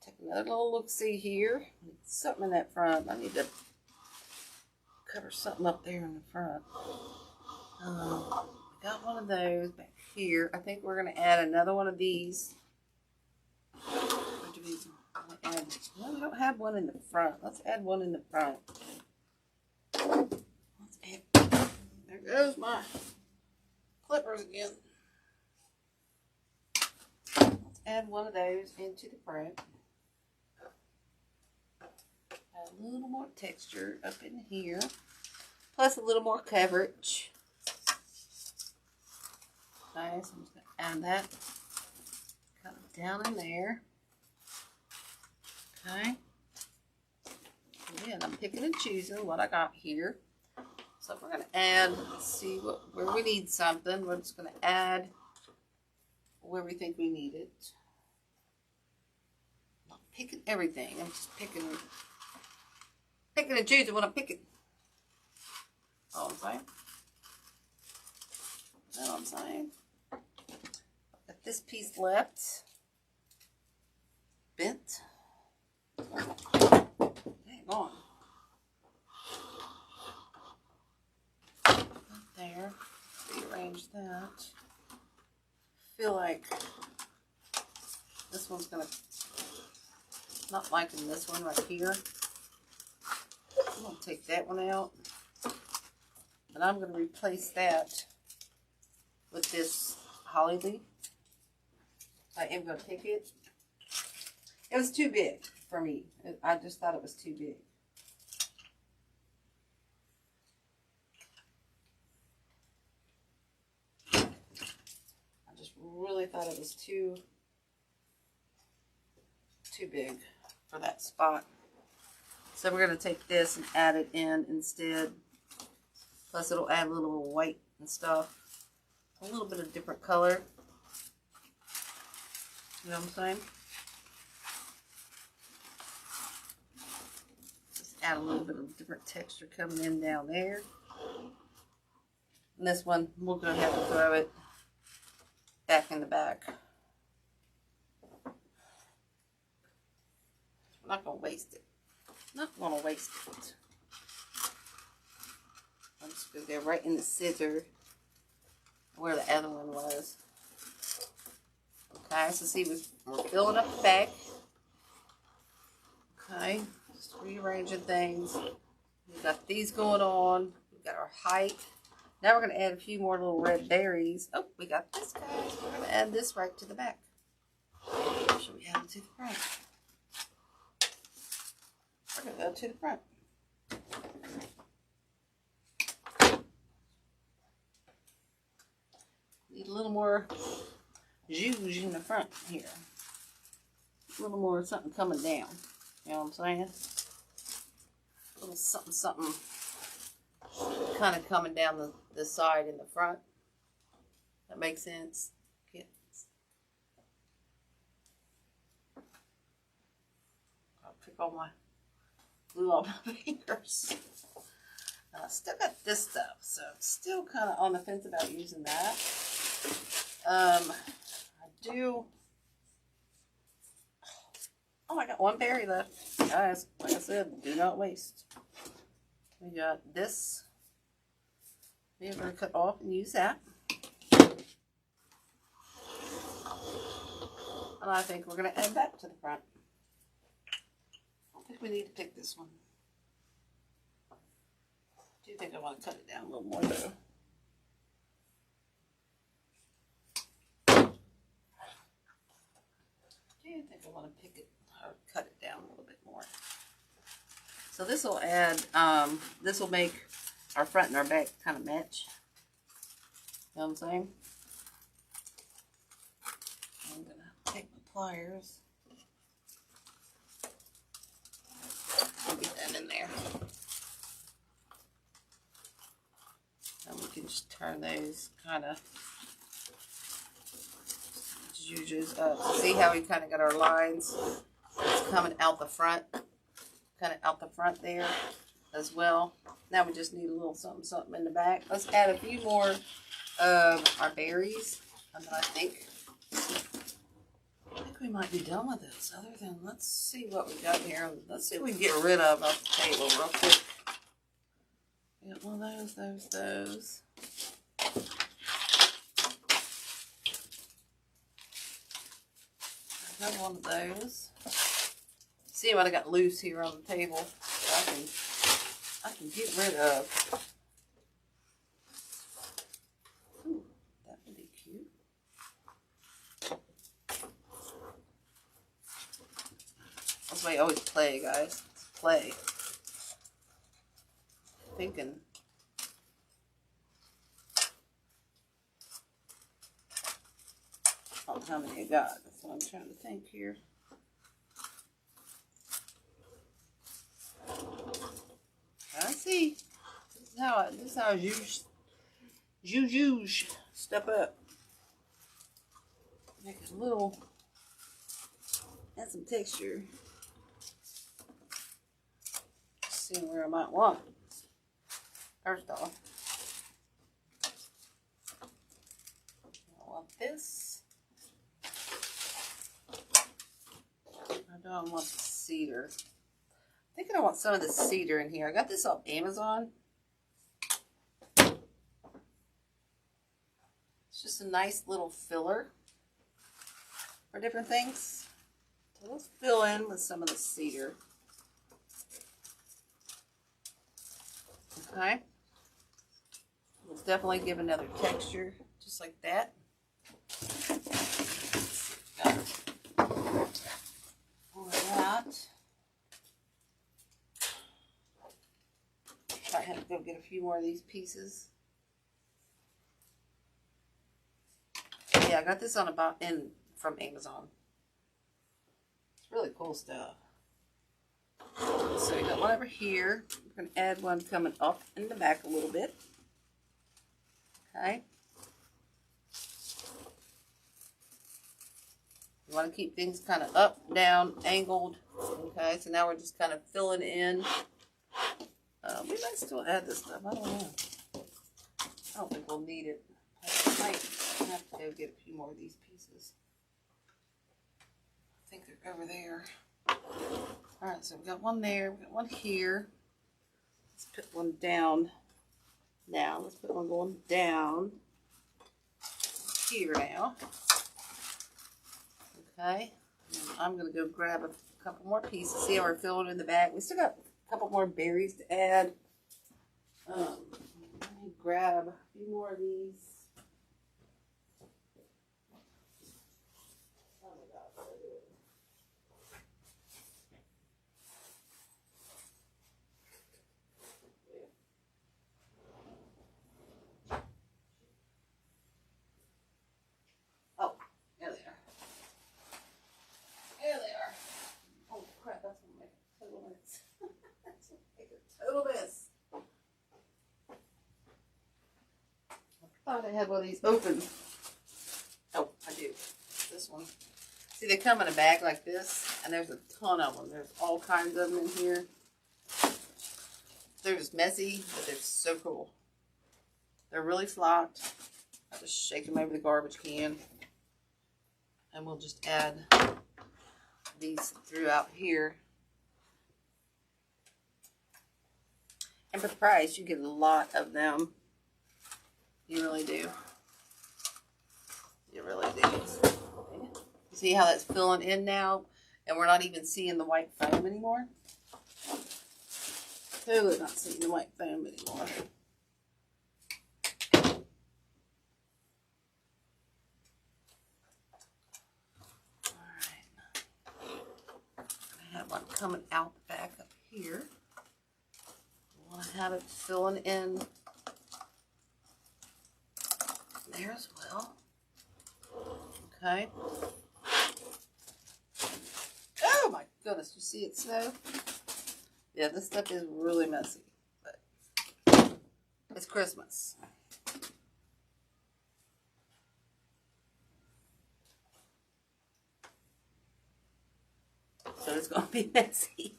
Take another little look-see here. Something in that front. I need to cover something up there in the front. Got one of those back here. I think we're going to add another one of these. Well, we don't have one in the front. Let's add one in the front. Let's add, there goes my clippers again. Let's add one of those into the front. Add a little more texture up in here. Plus a little more coverage. Nice. I'm just going to add that kind of down in there. Okay. Again, I'm picking and choosing what I got here. So we're going to add, let's see where we need something. We're just going to add where we think we need it. I'm not picking everything. I'm just picking and choosing what I'm picking. Oh, I'm saying. You know what I'm saying? Got this piece left. Bent. Hang on. There. Rearrange that. Feel like this one's gonna, not liking this one right here. I'm gonna take that one out, and I'm gonna replace that with this holly leaf. I am gonna take it. It was too big for me. I just thought it was too big. I just really thought it was too big for that spot. So we're going to take this and add it in instead. Plus it'll add a little white and stuff. A little bit of different color. You know what I'm saying? Add a little bit of different texture coming in down there. And this one, we're going to have to throw it back in the back. We're not going to waste it. Not going to waste it. I'm just going to go right in the scissor where the other one was. Okay, so see, we're filling up the bag. Okay, just rearranging things. We've got these going on. We've got our height. Now we're going to add a few more little red berries. Oh, we got this, guys. We're going to add this right to the back. Should we add it to the front? We're going to go to the front. Need a little more juice in the front here. A little more something coming down. You know what I'm saying? A little something, something kind of coming down the side in the front. That makes sense. Yeah. I'll pick all my glue on my fingers. I still got this stuff, so I'm still kind of on the fence about using that. I do. Oh, I got one berry left. Guys, like I said, do not waste. We got this. We're going to cut off and use that. And I think we're going to add that to the front. I don't think we need to pick this one. I do think I want to cut it down a little more though. I think I want to pick it or cut it down a little bit more. So this will add, this will make our front and our back kind of match. You know what I'm saying? I'm going to take my pliers and get that in there. And we can just turn those kind of juices up. See how we kind of got our lines? It's coming out the front. Kind of out the front there as well. Now we just need a little something, something in the back. Let's add a few more of our berries. And then I think we might be done with this. Other than, let's see what we got here. Let's see what we can get rid of off the table real quick. Got one of those. Another one of those. See what I got loose here on the table. So I can get rid of. Ooh, that would be cute. That's why you always play, guys. Play. Thinking. I don't know how many I got. That's what I'm trying to think here. I see. This is how I use step up. Make it a little, add some texture. See where I might want. First off, I want this. I don't want the cedar. I think I want some of the cedar in here. I got this off Amazon. It's just a nice little filler for different things. So let's fill in with some of the cedar. Okay. We'll definitely give another texture, just like that. Pour that. I have to go get a few more of these pieces. Yeah, I got this on from Amazon. It's really cool stuff. So we got one over here. We're going to add one coming up in the back a little bit. Okay. You want to keep things kind of up, down, angled. Okay, so now we're just kind of filling in. We might still add this stuff. I don't know. I don't think we'll need it. I might have to go get a few more of these pieces. I think they're over there. Alright, so we've got one there. We've got one here. Let's put one down now. Let's put one going down here now. Okay, I'm going to go grab a couple more pieces. See how we're filling in the bag. We still got a couple more berries to add. Let me grab a few more of these. Oh my God, what am I doing? Oh, there they are. There they are. Oh crap, that's gonna make a total mess. That's gonna make a total mess. I thought I had one of these open. Oh, I do. This one. See, they come in a bag like this, and there's a ton of them. There's all kinds of them in here. They're just messy, but they're so cool. They're really flocked. I just shake them over the garbage can. And we'll just add these throughout here. And for the price, you get a lot of them. You really do. You really do. See how that's filling in now? And we're not even seeing the white foam anymore? Totally not seeing the white foam anymore. Alright. I have one coming out the back up here. I want to have it filling in there as well. Okay. Oh my goodness, you see it snow? Yeah, this stuff is really messy, but it's Christmas. So it's going to be messy.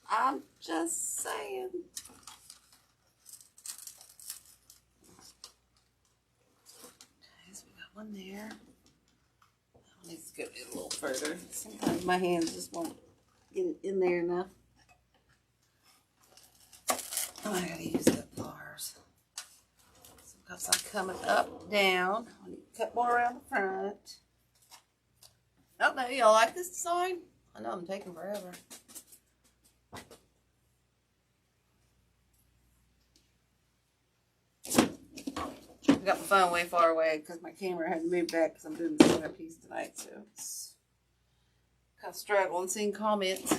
I'm just saying. Okay, so we got one there. That one needs to go in a little further. Sometimes my hands just won't get it in there enough. Oh, I gotta use the bars. So because I'm coming up, down, I need to cut more around the front. I don't know, y'all like this design? I know I'm taking forever. I got my phone way far away because my camera had to move back because I'm doing the Centerpiece tonight, so it's kind of struggling seeing comments.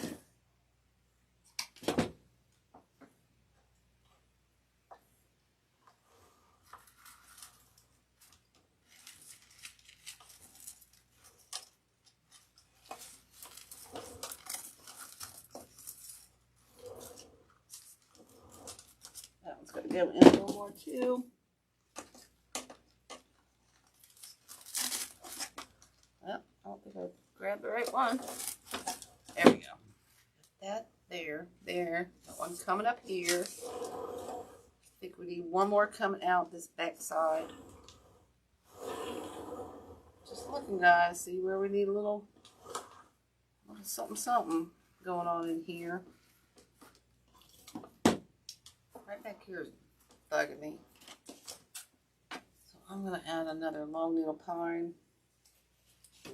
That one's going to go in a little more too. Well, I don't think I grabbed the right one. There we go. That there, there. That one coming up here. I think we need one more coming out this back side. Just looking, guys, see where we need a little something, something going on in here. Right back here is bugging me. So I'm going to add another long needle pine.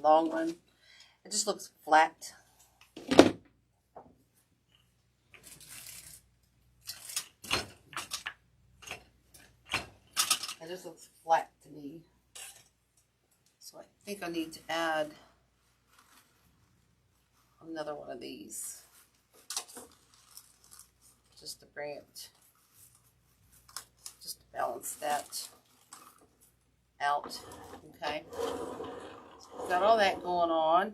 Long one. It just looks flat. It just looks flat to me. So I think I need to add another one of these. Just to bring it, just to balance that out. Okay. So got all that going on.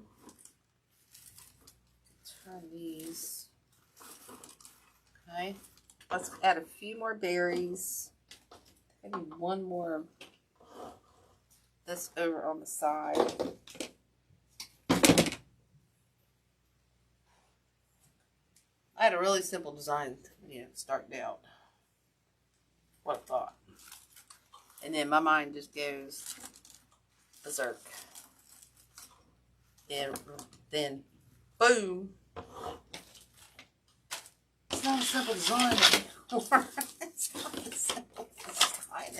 Turn these. Okay. Let's add a few more berries. Maybe one more of this over on the side. I had a really simple design, starting out. What a thought. And then my mind just goes berserk. And then, boom. It's not a simple design anymore. It's not a simple design.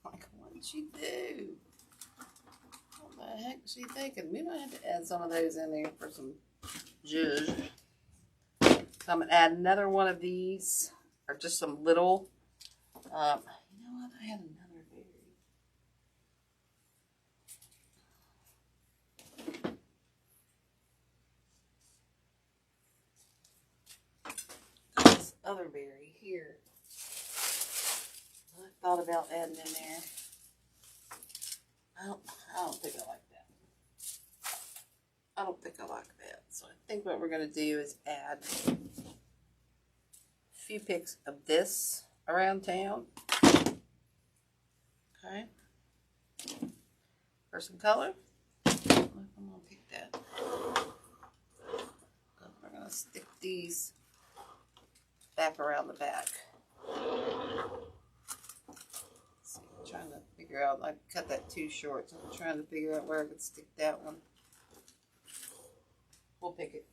Like, what did you do? the heck is she thinking? We might have to add some of those in there for some zhuzh. So I'm going to add another one of these, or just some little, you know what, I had another berry. This other berry here, I thought about adding in there. I don't think I like that. I don't think I like that. So I think what we're going to do is add a few picks of this around town. Okay. For some color. I'm going to pick that. We're going to stick these back around the back. See, I'm trying to figure out, I cut that too short, so I'm trying to figure out where I could stick that one. We'll pick it.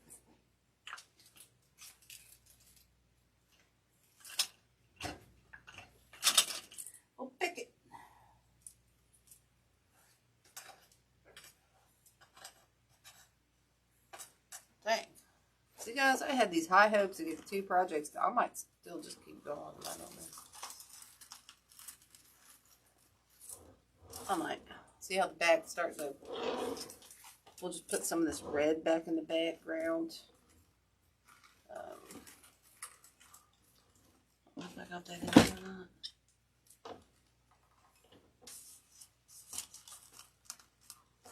We'll pick it. Dang. See guys, I had these high hopes to get the 2 projects. I might still just keep going. I don't know. I might. See how the back starts to... We'll just put some of this red back in the background. I don't know if I got that in there or not.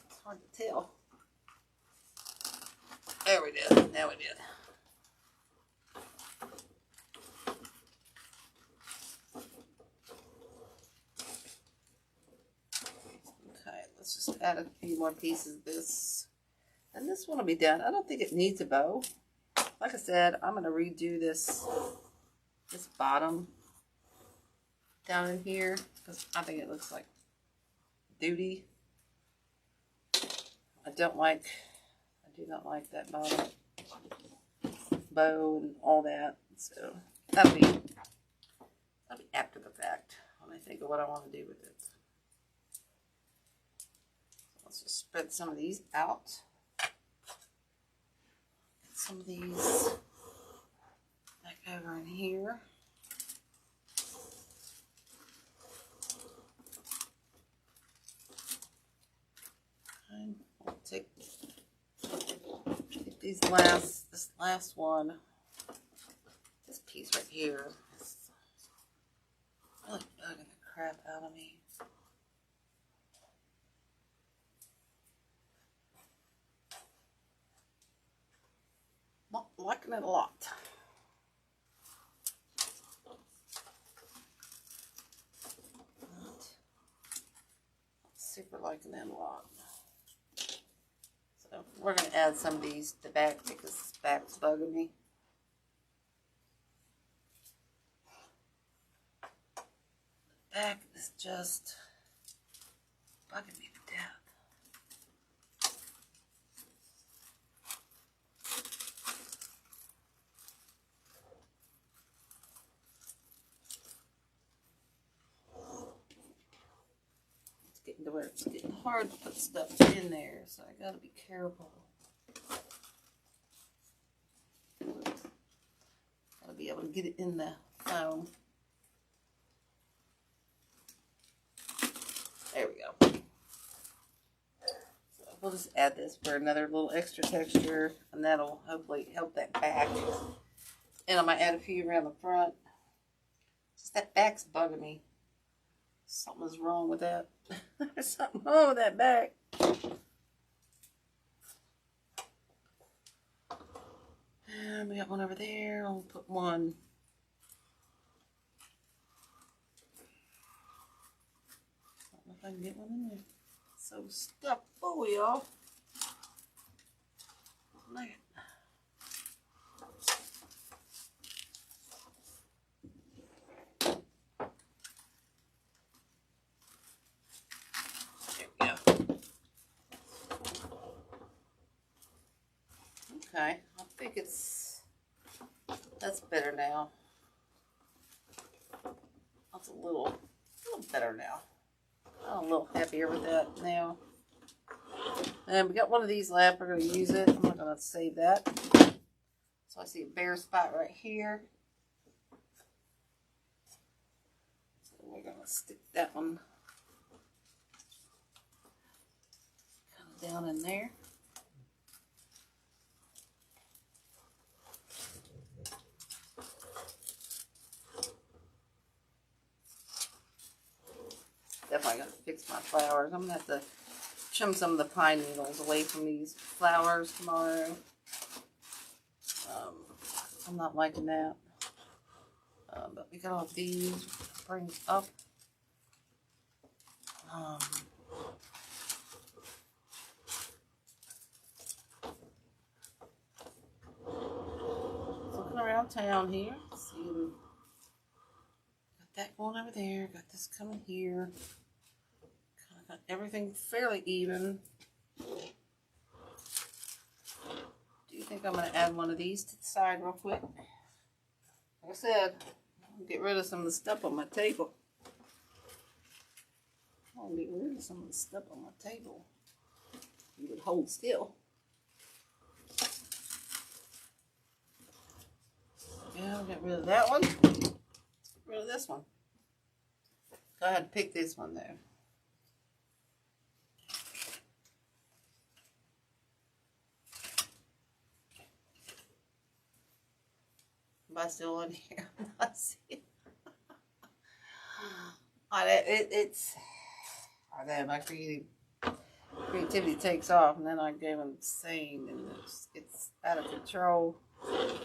It's hard to tell. There we did. Now we did. Okay, let's just add a few more pieces of this. And this one will be done. I don't think it needs a bow. Like I said, I'm going to redo this bottom down in here because I think it looks like duty. I do not like that bottom bow and all that. So that'll be after the fact when I think of what I want to do with it. So let's just spread some of these out. Get some of these back over in here. And we'll take this last one, this piece right here, is really bugging the crap out of me. Not liking it a lot. Not super liking it a lot. So we're going to add some of these to the back because this back's bugging me. The back is just bugging me to death. It's getting to where it's getting hard to put stuff in there, so I gotta be careful. Gotta be able to get it in the foam. There we go. So we'll just add this for another little extra texture, and that'll hopefully help that back. And I might add a few around the front. Just that back's bugging me. Something's wrong with that. There's something wrong with that back. And we got one over there. I'll put one. I don't know if I can get one in there. It's so stuck full, y'all. Look at it. Okay, I think that's better now. That's a little better now. I'm a little happier with that now. And we got one of these left. We're going to use it. I'm not going to save that. So I see a bare spot right here. So we're going to stick that one kind of down in there. Definitely got to fix my flowers. I'm going to have to trim some of the pine needles away from these flowers tomorrow. I'm not liking that. But we got all these. Bring up. Looking around town here. See, got that going over there. Got this coming here. Kind of got everything fairly even. Do you think I'm going to add one of these to the side real quick? Like I said, I'll get rid of some of the stuff on my table. I'll get rid of some of the stuff on my table. You would hold still. Yeah, I'll get rid of that one. Let's get rid of this one. Go ahead and pick this one there. Am I still on here? I'm not seeing. It's. I know my creativity takes off, and then I go insane, and it's out of control. I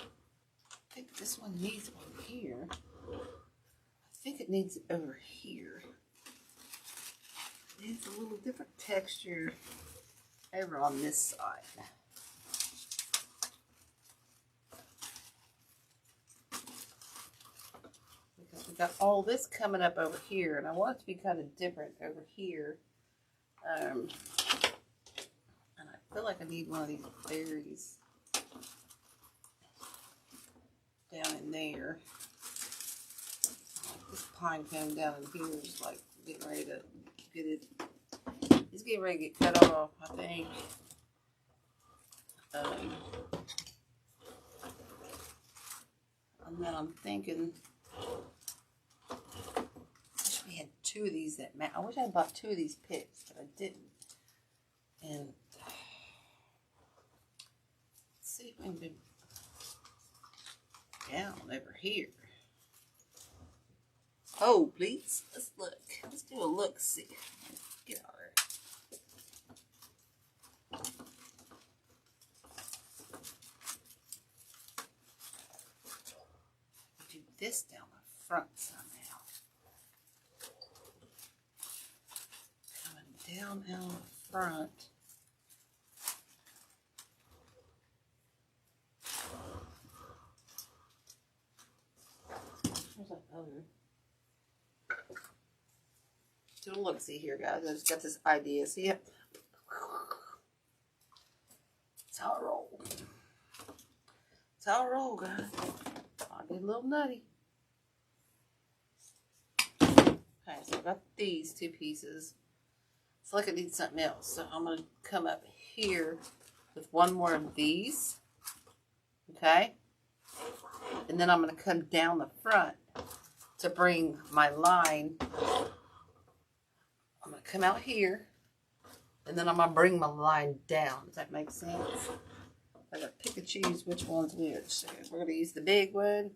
think this one needs one here. I think it needs it over here. It needs a little different texture over on this side. Because we got all this coming up over here, and I want it to be kind of different over here. And I feel like I need one of these berries down in there. Like this pine cone down in here is like getting ready to get it. It's getting ready to get cut off, I think. And then I'm thinking, I wish we had two of these that match. I wish I had bought two of these picks, but I didn't. And let's see if we can do down over here. Oh, please. Let's look. Let's do a look-see. Get out of there. Do this down the front somehow. Coming down out the front. There's that other. Do a look-see here, guys. I just got this idea. See it? It's how I roll. It's how I roll, guys. I'll get a little nutty. Okay, so I got these two pieces. It's like I need something else. So I'm going to come up here with one more of these. Okay? And then I'm going to come down the front to bring my line. I'm going to come out here, and then I'm going to bring my line down. Does that make sense? I got to pick and choose which one's which. So we're going to use the big one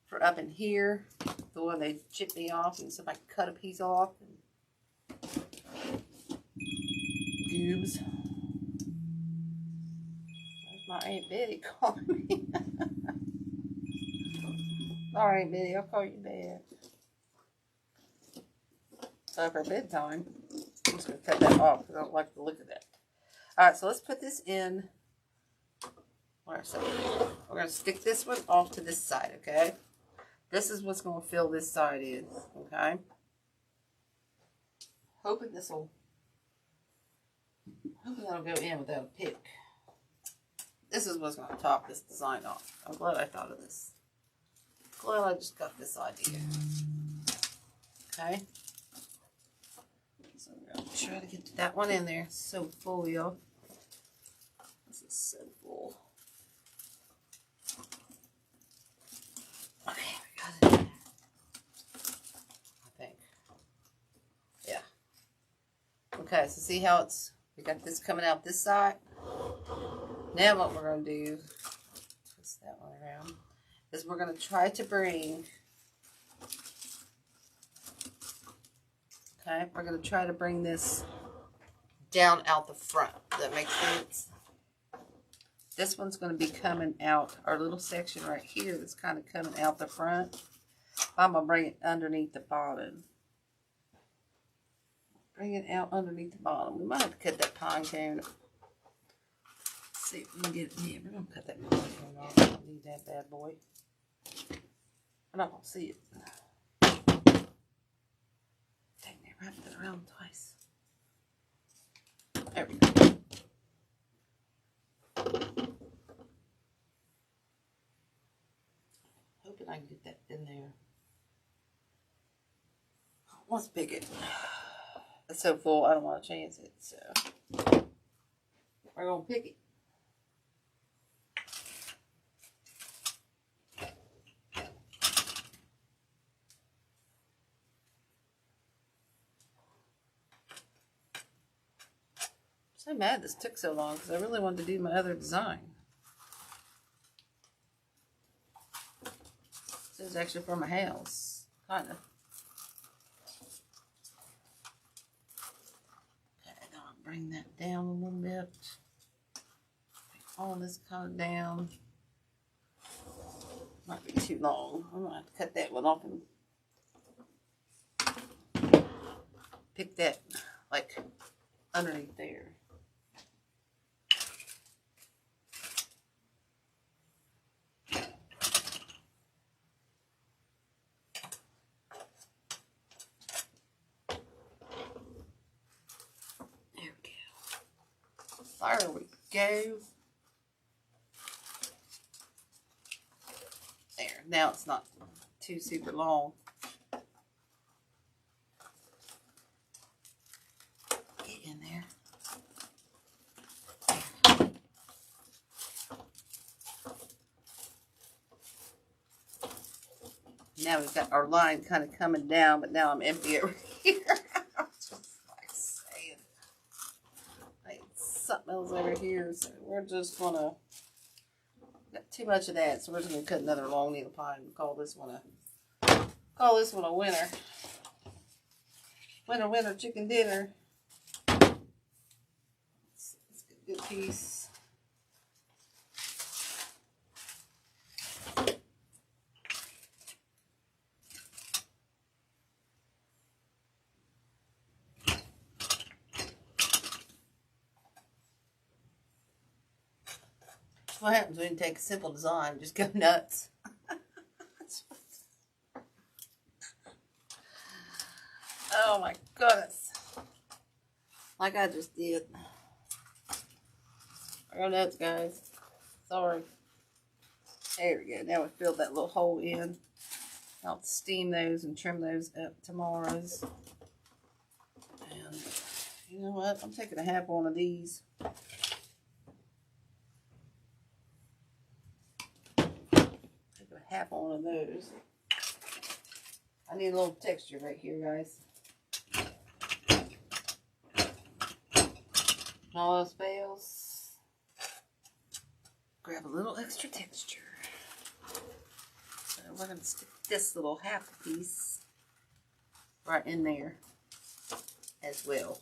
for up in here, the one they chipped me off, and so if I can cut a piece off. Goobs. There's my Aunt Betty calling me. Sorry, Aunt Betty, I'll call you back. Time for bedtime. I'm just going to cut that off because I don't like the look of that. Alright, so let's put this in. We're going to stick this one off to this side, okay? This is what's going to fill this side in, okay? Hoping that'll go in without a pick. This is what's going to top this design off. I'm glad I thought of this. Glad I just got this idea. Okay? So we're going to try to get that one in there. It's so full, y'all. This is so full. Okay, we got it. I think. Yeah. Okay, so see how we got this coming out this side. Now what we're going to do, twist that one around, is we're going to try to bring, we're going to try to bring this down out the front. Does that make sense? This one's going to be coming out, our little section right here that's kind of coming out the front. I'm going to bring it underneath the bottom. Bring it out underneath the bottom. We might have to cut that pine cone. Let's see if we can get it. Yeah, we're going to cut that pine cone off. I don't need that bad boy. I'm not going to see it. Dang, they wrapped it around twice. There we go. Hoping I can get that in there. Let's pick it. It's so full, I don't want to chance it, so we're going to pick it. I'm so mad this took so long because I really wanted to do my other design. This is actually for my house, kind of. Bring that down a little bit. Bring all this kind of down. Might be too long. I'm gonna have to cut that one off and pick that like underneath there. There we go. There. Now it's not too super long. Get in there. Now we've got our line kind of coming down, but now I'm empty over here. Something else over here, so we're just gonna got too much of that, so we're just gonna cut another long needle pine and call this one a winner. Winner chicken dinner. Let's get a good piece. What happens when you take a simple design and just go nuts. Oh my goodness. Like I just did. I go nuts, guys. Sorry. There we go. Now we filled that little hole in. I'll steam those and trim those up tomorrow's. And you know what? I'm taking a half one of these. Half one of those. I need a little texture right here, guys. All else fails, grab a little extra texture. So we're going to stick this little half piece right in there as well.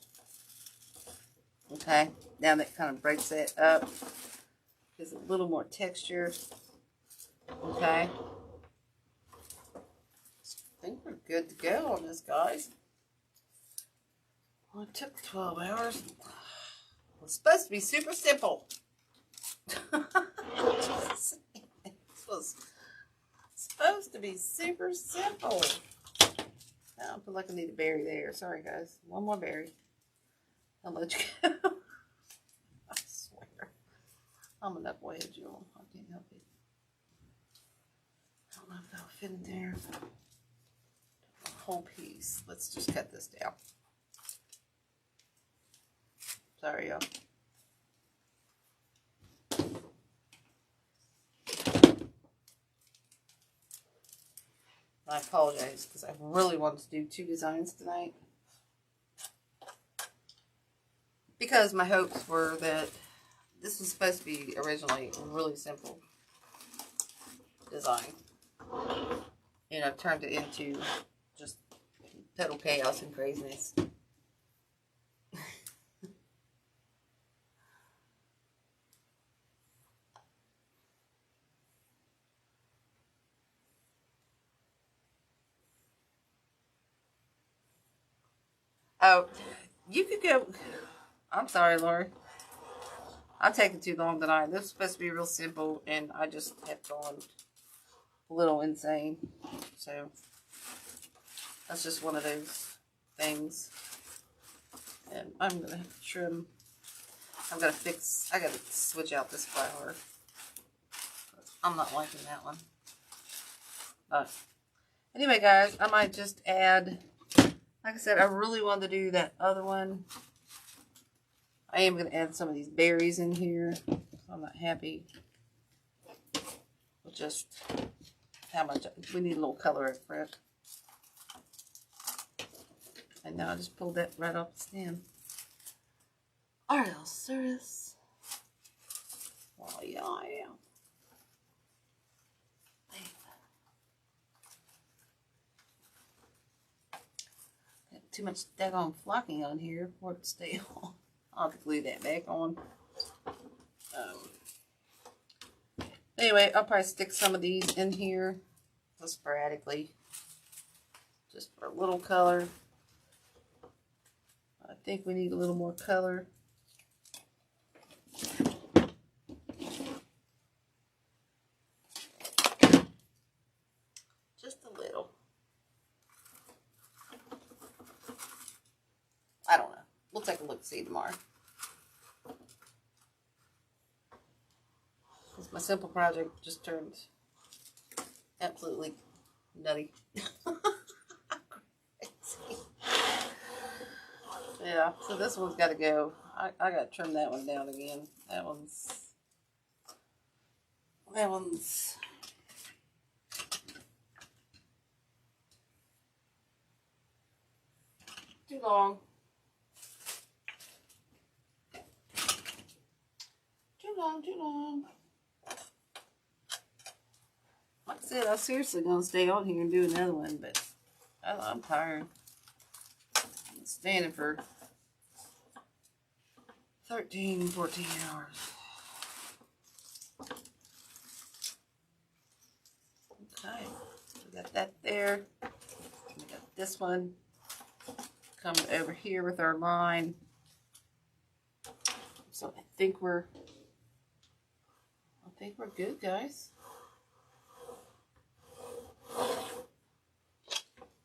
Okay, now that kind of breaks it up. Gives a little more texture. Okay. I think we're good to go on this, guys. Well, it took 12 hours. It was supposed to be super simple. This was supposed to be super simple. Now I feel like I need a berry there. Sorry, guys. One more berry. I'll let you go. I swear. I'm a knucklehead, y'all. I can't help it. I don't know if that'll fit in there. A whole piece. Let's just cut this down. Sorry, y'all. I apologize because I really wanted to do 2 designs tonight. Because my hopes were that this was supposed to be originally a really simple design. And I've turned it into just total chaos and craziness. Oh, you could go. I'm sorry, Lori. I'm taking too long tonight. This was supposed to be real simple, and I just have gone a little insane. So, that's just one of those things. And I'm going to have to trim. I got to switch out this flower. I'm not liking that one. But, anyway, guys, I might just add, like I said, I really wanted to do that other one. I am going to add some of these berries in here. I'm not happy with just how much. We need a little color up front. And now I just pulled that right off the stem. Arioceras. Oh, yeah, I am. Too much daggone flocking on here for it to stay on. I'll have to glue that back on. Anyway, I'll probably stick some of these in here just sporadically, just for a little color. I think we need a little more color. Just a little. I don't know. We'll take a look-see tomorrow. My simple project just turned absolutely nutty. Yeah, so this one's got to go. I got to trim that one down again. That one's too long. Too long. Like I said, I was seriously going to stay on here and do another one, but I'm tired. I'm standing for 13, 14 hours. Okay, we got that there. We got this one coming over here with our line. So I think we're good, guys.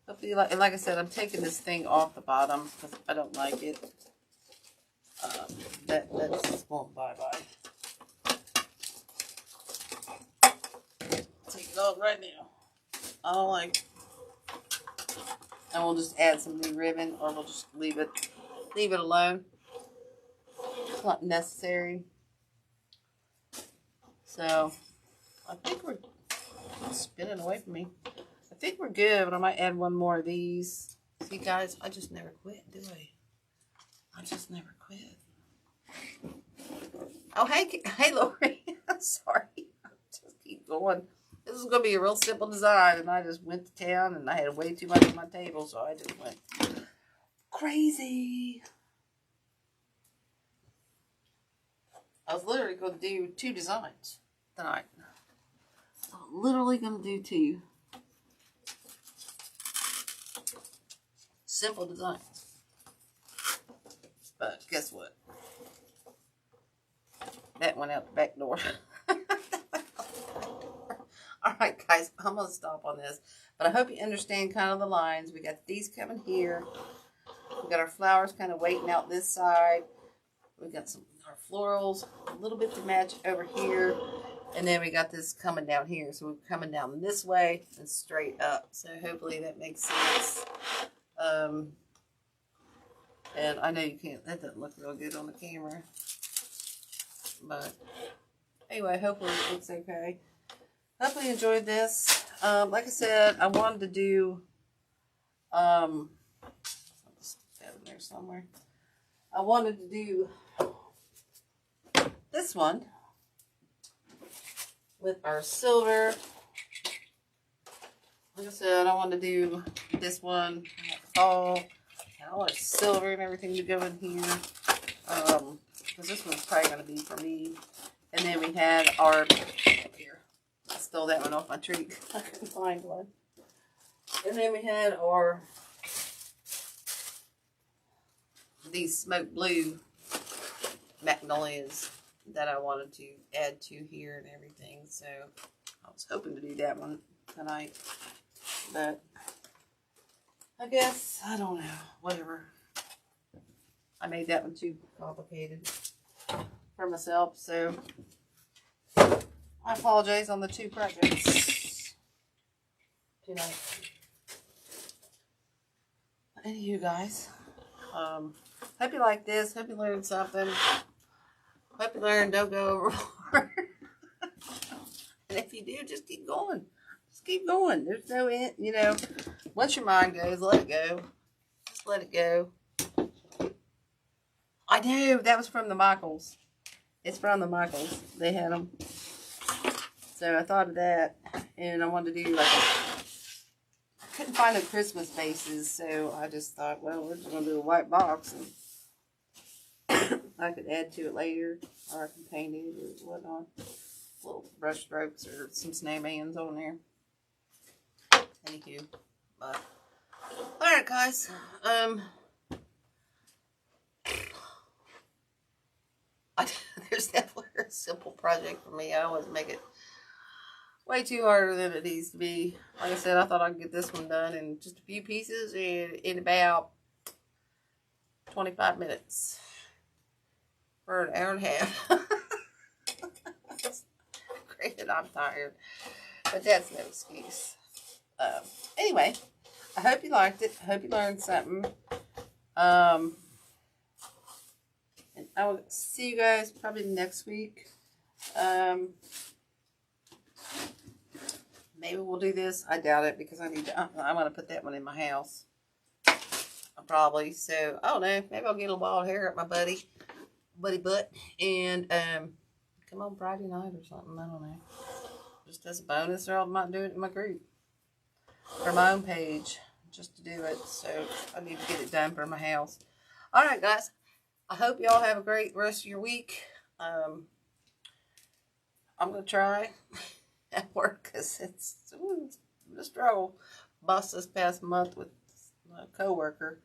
Hopefully, like I said, I'm taking this thing off the bottom because I don't like it. That's won't bye-bye. Take it off right now. I don't like it. And we'll just add some new ribbon, or we'll just leave it alone. It's not necessary. So I think we're spinning away from me. I think we're good, but I might add one more of these. See, guys, I just never quit, do I? I just never quit. Oh, hey, Lori. I'm sorry. Just keep going. This is going to be a real simple design, and I just went to town, and I had way too much on my table, so I just went crazy. I was literally going to do 2 designs tonight. So I'm literally going to do 2 simple designs. But guess what? That went out the back door. Alright, guys, I'm going to stop on this. But I hope you understand kind of the lines. We got these coming here. We got our flowers kind of waiting out this side. We got our florals, a little bit to match over here. And then we got this coming down here. So we're coming down this way and straight up. So hopefully that makes sense. And I know you can't, that doesn't look real good on the camera. But anyway, hopefully it looks okay. Hopefully you enjoyed this. Like I said, I wanted to do, I'll just put that in there somewhere. I wanted to do this one with our silver. Like I said, I wanted to do this one all and all our silver and everything to go in here. Because this one's probably going to be for me. And then we had our, here, I stole that one off my tree. I couldn't find one. And then we had our, these smoke blue Magnolias that I wanted to add to here and everything. So I was hoping to do that one tonight. But I guess, I don't know, whatever. I made that one too complicated for myself, so I apologize on the two projects tonight. Anywho, guys, hope you like this. Hope you learned something. Hope you learned don't go overboard. And if you do, just keep going. Just keep going. There's no end, you know. Once your mind goes, let it go. Just let it go. I know, that was from the Michaels. It's from the Michaels. They had them. So I thought of that. And I wanted to do like I couldn't find the Christmas vases. So I just thought, well, we're just going to do a white box. And I could add to it later. Or I can paint it or whatnot. Little brush strokes or some snowmans on there. Anywho. But, alright, guys. There's definitely a simple project for me. I always make it way too harder than it needs to be. Like I said, I thought I could get this one done in just a few pieces in about 25 minutes. For an hour and a half. Granted, I'm tired. But that's no excuse. Anyway, I hope you liked it. I hope you learned something. And I will see you guys probably next week. Maybe we'll do this. I doubt it because I need to. I want to put that one in my house. Probably. So I don't know. Maybe I'll get a wild hair at my buddy butt and come on Friday night or something. I don't know. Just as a bonus, or I might do it in my group or my own page just to do it. So I need to get it done for my house. All right, guys. I hope y'all have a great rest of your week. I'm going to try at work because it's a struggle. Boss this past month with a coworker.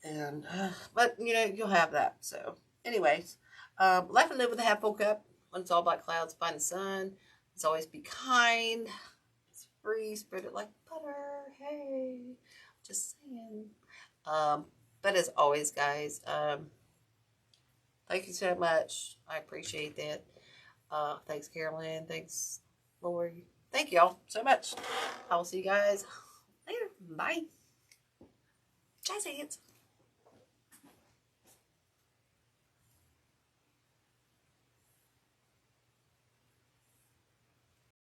And, but, you know, you'll have that. So, anyways, life and live with a half full cup. When it's all black clouds, find the sun. As always, be kind. It's free. Spread it like butter. Hey, just saying. But as always, guys, thank you so much. I appreciate that. Thanks, Carolyn. Thanks, Lori. Thank y'all so much. I will see you guys later. Bye. Jazz hands.